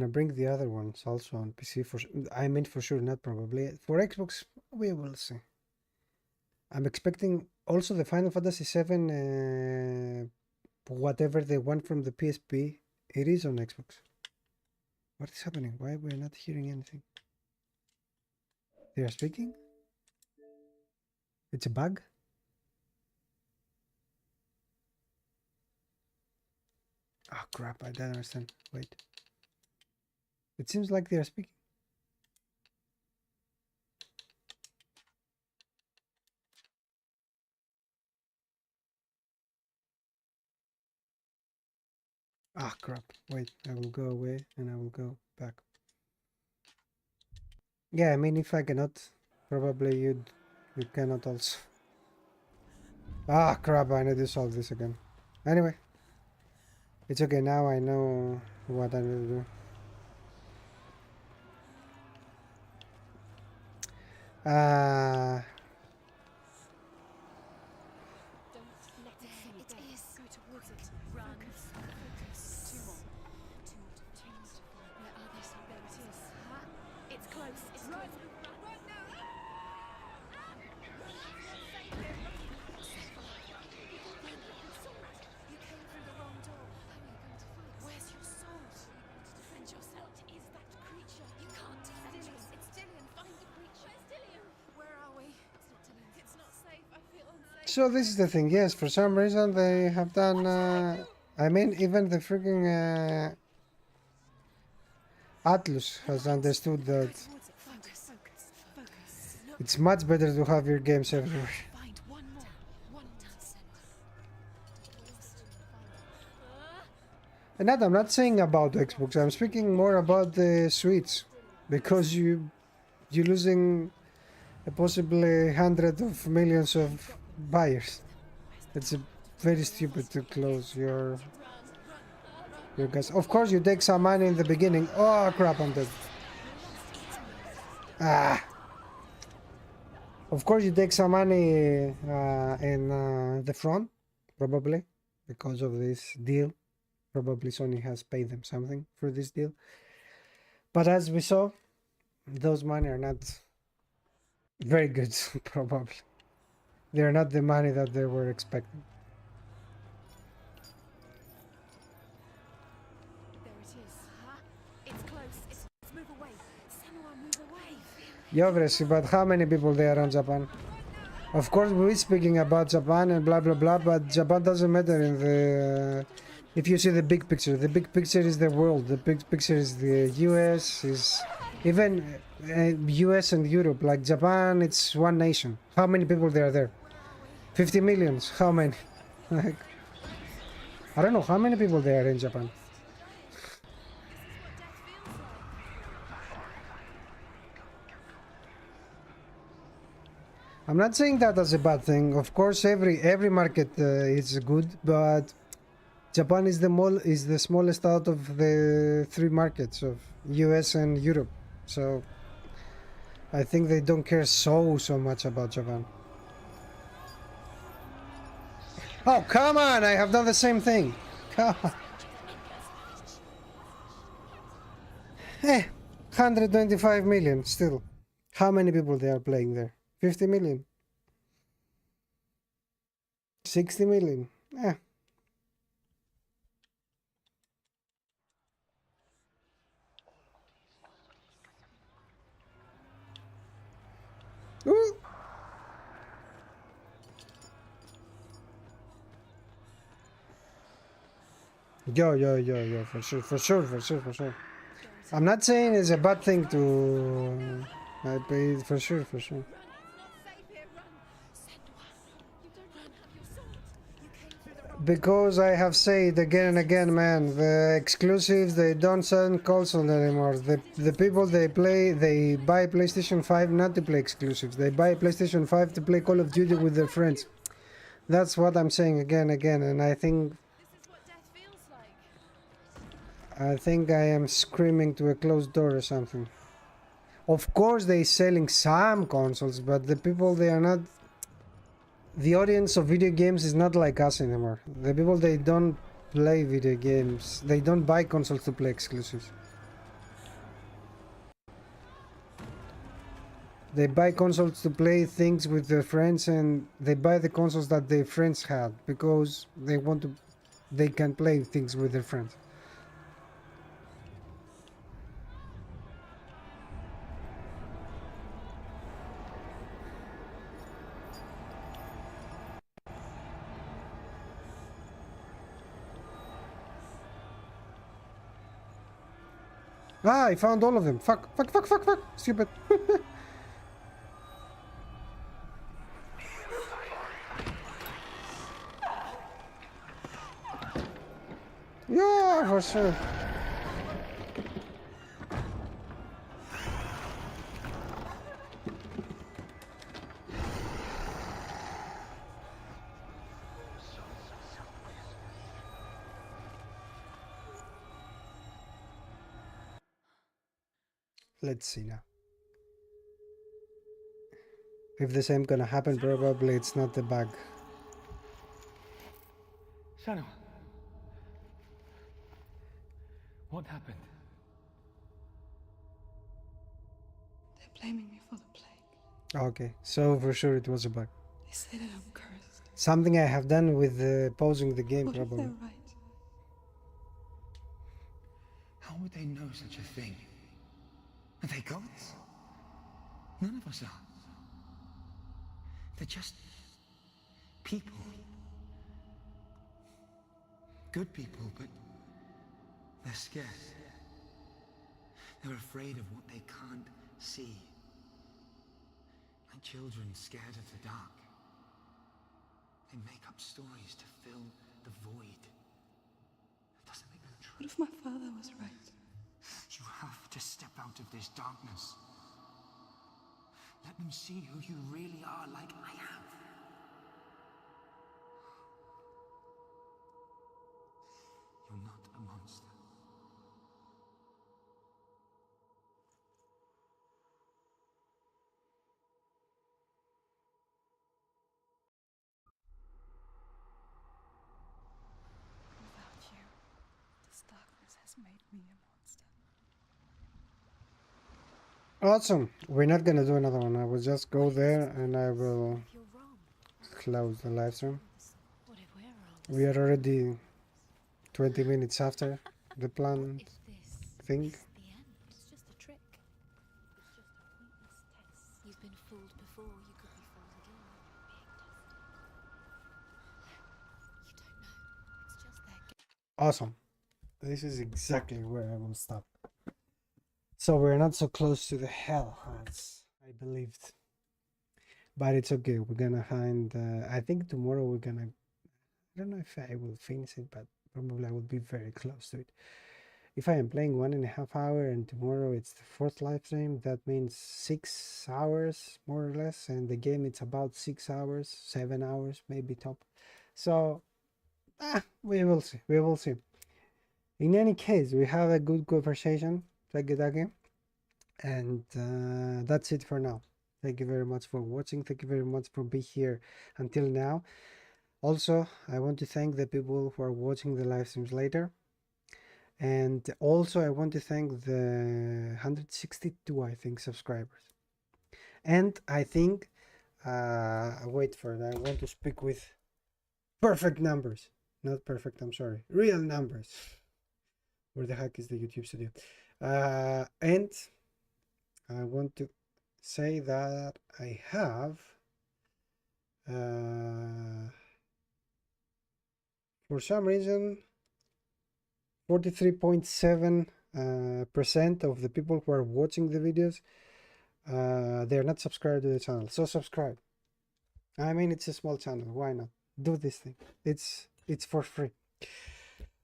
bring the other ones also on PC for. I mean, for sure, not probably for Xbox. We will see. I'm expecting also the Final Fantasy VII, whatever they want from the PSP. It is on Xbox. What is happening? Why we're not hearing anything? They are speaking? It's a bug? Oh crap, I don't understand. Wait. It seems like they are speaking. Ah crap. Wait, I will go away and I will go back. Yeah, I mean if I cannot, probably you cannot also. Ah crap, I need to solve this again. Anyway. It's okay, now I know what I need to do. Don't let it see. It is. Go towards it. Run. Focus. Two more. Two more to find. Where are they? There it is. Huh? It's close. It's close. Run now. You came through the wrong door. How are you going to fight? Where's your sword? Defend yourself. What is that creature? You can't defend yourself. It's Dillian. Find the creature. Where's Dillian? Where are we? It's not Dillian. It's not safe. I feel unsafe. So this is the thing, yes, for some reason they have done, I mean, even the freaking Atlus has understood that it's much better to have your games everywhere. Find one more. One done, Senua. And that I'm not saying about Xbox, I'm speaking more about the Switch, because you're losing possibly hundreds of millions of buyers. It's very stupid to close your gas. Of course, you take some money in the beginning. Oh crap! I'm dead. Ah. Of course, you take some money in the front, probably because of this deal. Probably Sony has paid them something for this deal. But as we saw, those money are not very good. Probably they are not the money that they were expecting. There it is. Huh? It's close. It's move away. Senua, move away. Obviously, but how many people there on Japan? Of course, we're speaking about Japan and blah blah blah, but Japan doesn't matter in the. If you see the big picture is the world. The big picture is the US, is even US and Europe. Like Japan, it's one nation. How many people there are there? 50 millions. How many? Like, I don't know how many people there are in Japan. I'm not saying that as a bad thing. Of course, every market is good, but Japan is the smallest out of the 3 markets of US and Europe. So I think they don't care so much about Japan. Oh, come on! I have done the same thing. Come on. 125 million still. How many people they are playing there? 50 million? 60 million? Eh. Ooh. Yo, for sure. I'm not saying it's a bad thing to pay for sure. Run! It's not safe here! Run! Senua! You don't run! Have your sword! You came through the wrong Because I have said again and again, man, the exclusives they don't sell console anymore. The people they buy PlayStation 5 not to play exclusives. They buy PlayStation 5 to play Call of Duty with their friends. That's what I'm saying again and again, and I think This is what death feels like. I am screaming to a closed door or something. Of course they selling some consoles, but the people they are not, the audience of video games is not like us anymore. The people they don't play video games. They don't buy consoles to play exclusives. They buy consoles to play things with their friends, and they buy the consoles that their friends had because they can play things with their friends. Ah, I found all of them. Fuck. Stupid. Yeah, for sure. Let's see now. If the same gonna happen, probably it's not the bug. Senua. What happened? They're blaming me for the plague. Okay, so for sure it was a bug. They say that I'm cursed. Something I have done with pausing the game, What if probably. they're right? How would they know such a thing? Are they gods? None of us are. They're just people. Good people, but they're scared. They're afraid of what they can't see. Like children scared of the dark. They make up stories to fill the void. That doesn't make them true. What if my father was right? You have to step out of this darkness. Let them see who you really are, like I have. You're not a monster. Without you, this darkness has made me a monster. Awesome. We're not gonna do another one. I will just go there and I will If you're wrong, close the live stream. what if we're wrong? We are already 20 minutes after the planned If this thing. is the end, it's just a trick. It's just a pointless test. You've been fooled before, you could be fooled again. Being tested. You don't know. It's just their game. Awesome. This is exactly where I will stop. So we're not so close to the hell as I believed. But it's okay. We're gonna find. I think tomorrow we're gonna. I don't know if I will finish it, but probably I will be very close to it. If I am playing 1.5 hours and tomorrow it's the fourth live stream, that means 6 hours more or less, and the game it's about 6 hours, 7 hours maybe top. So we will see. We will see. In any case, we have a good conversation. Take it again. And that's it for now. Thank you very much for watching. Thank you very much for being here until now. Also, I want to thank the people who are watching the live streams later. And also, I want to thank the 162, I think, subscribers. And I think, wait for it. I want to speak with perfect numbers. Not perfect, I'm sorry. Real numbers. Where the heck is the YouTube studio? And I want to say that I have for some reason 43.7% of the people who are watching the videos they're not subscribed to the channel. So subscribe. I mean, it's a small channel, why not do this thing? It's for free.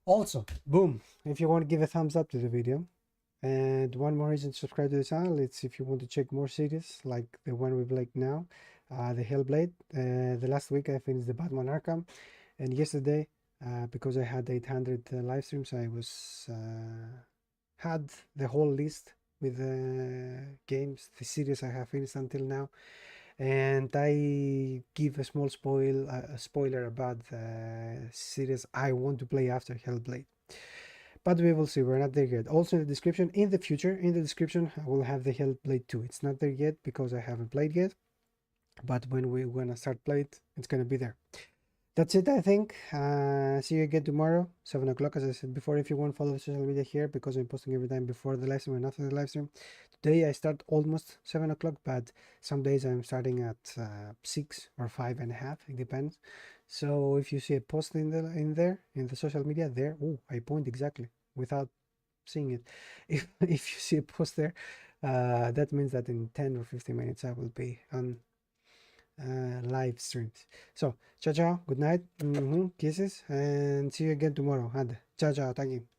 Also, boom, if you want to give a thumbs up to the video. And one more reason to subscribe to the channel, it's if you want to check more series like the one we played now, the Hellblade. The last week I finished the Batman Arkham, and yesterday, because I had 800 live streams, I was had the whole list with the games, the series I have finished until now, and I give a small spoiler about the series I want to play after Hellblade. But we will see, we're not there yet. Also in the description, in the future, in the description, I will have the Hellblade 2. It's not there yet because I haven't played yet. But when we're gonna start playing, it's gonna be there. That's it, I think. See you again tomorrow, 7 o'clock, as I said before. If you want to follow the social media here, because I'm posting every time before the live stream and after the live stream. Today I start almost 7 o'clock, but some days I'm starting at 6 or 5.5, it depends. So if you see a post in the social media there, oh, I point exactly without seeing it. If you see a post there, that means that in 10 or 15 minutes I will be on live streams. So ciao ciao, good night, kisses, and see you again tomorrow. And ciao ciao, thank you.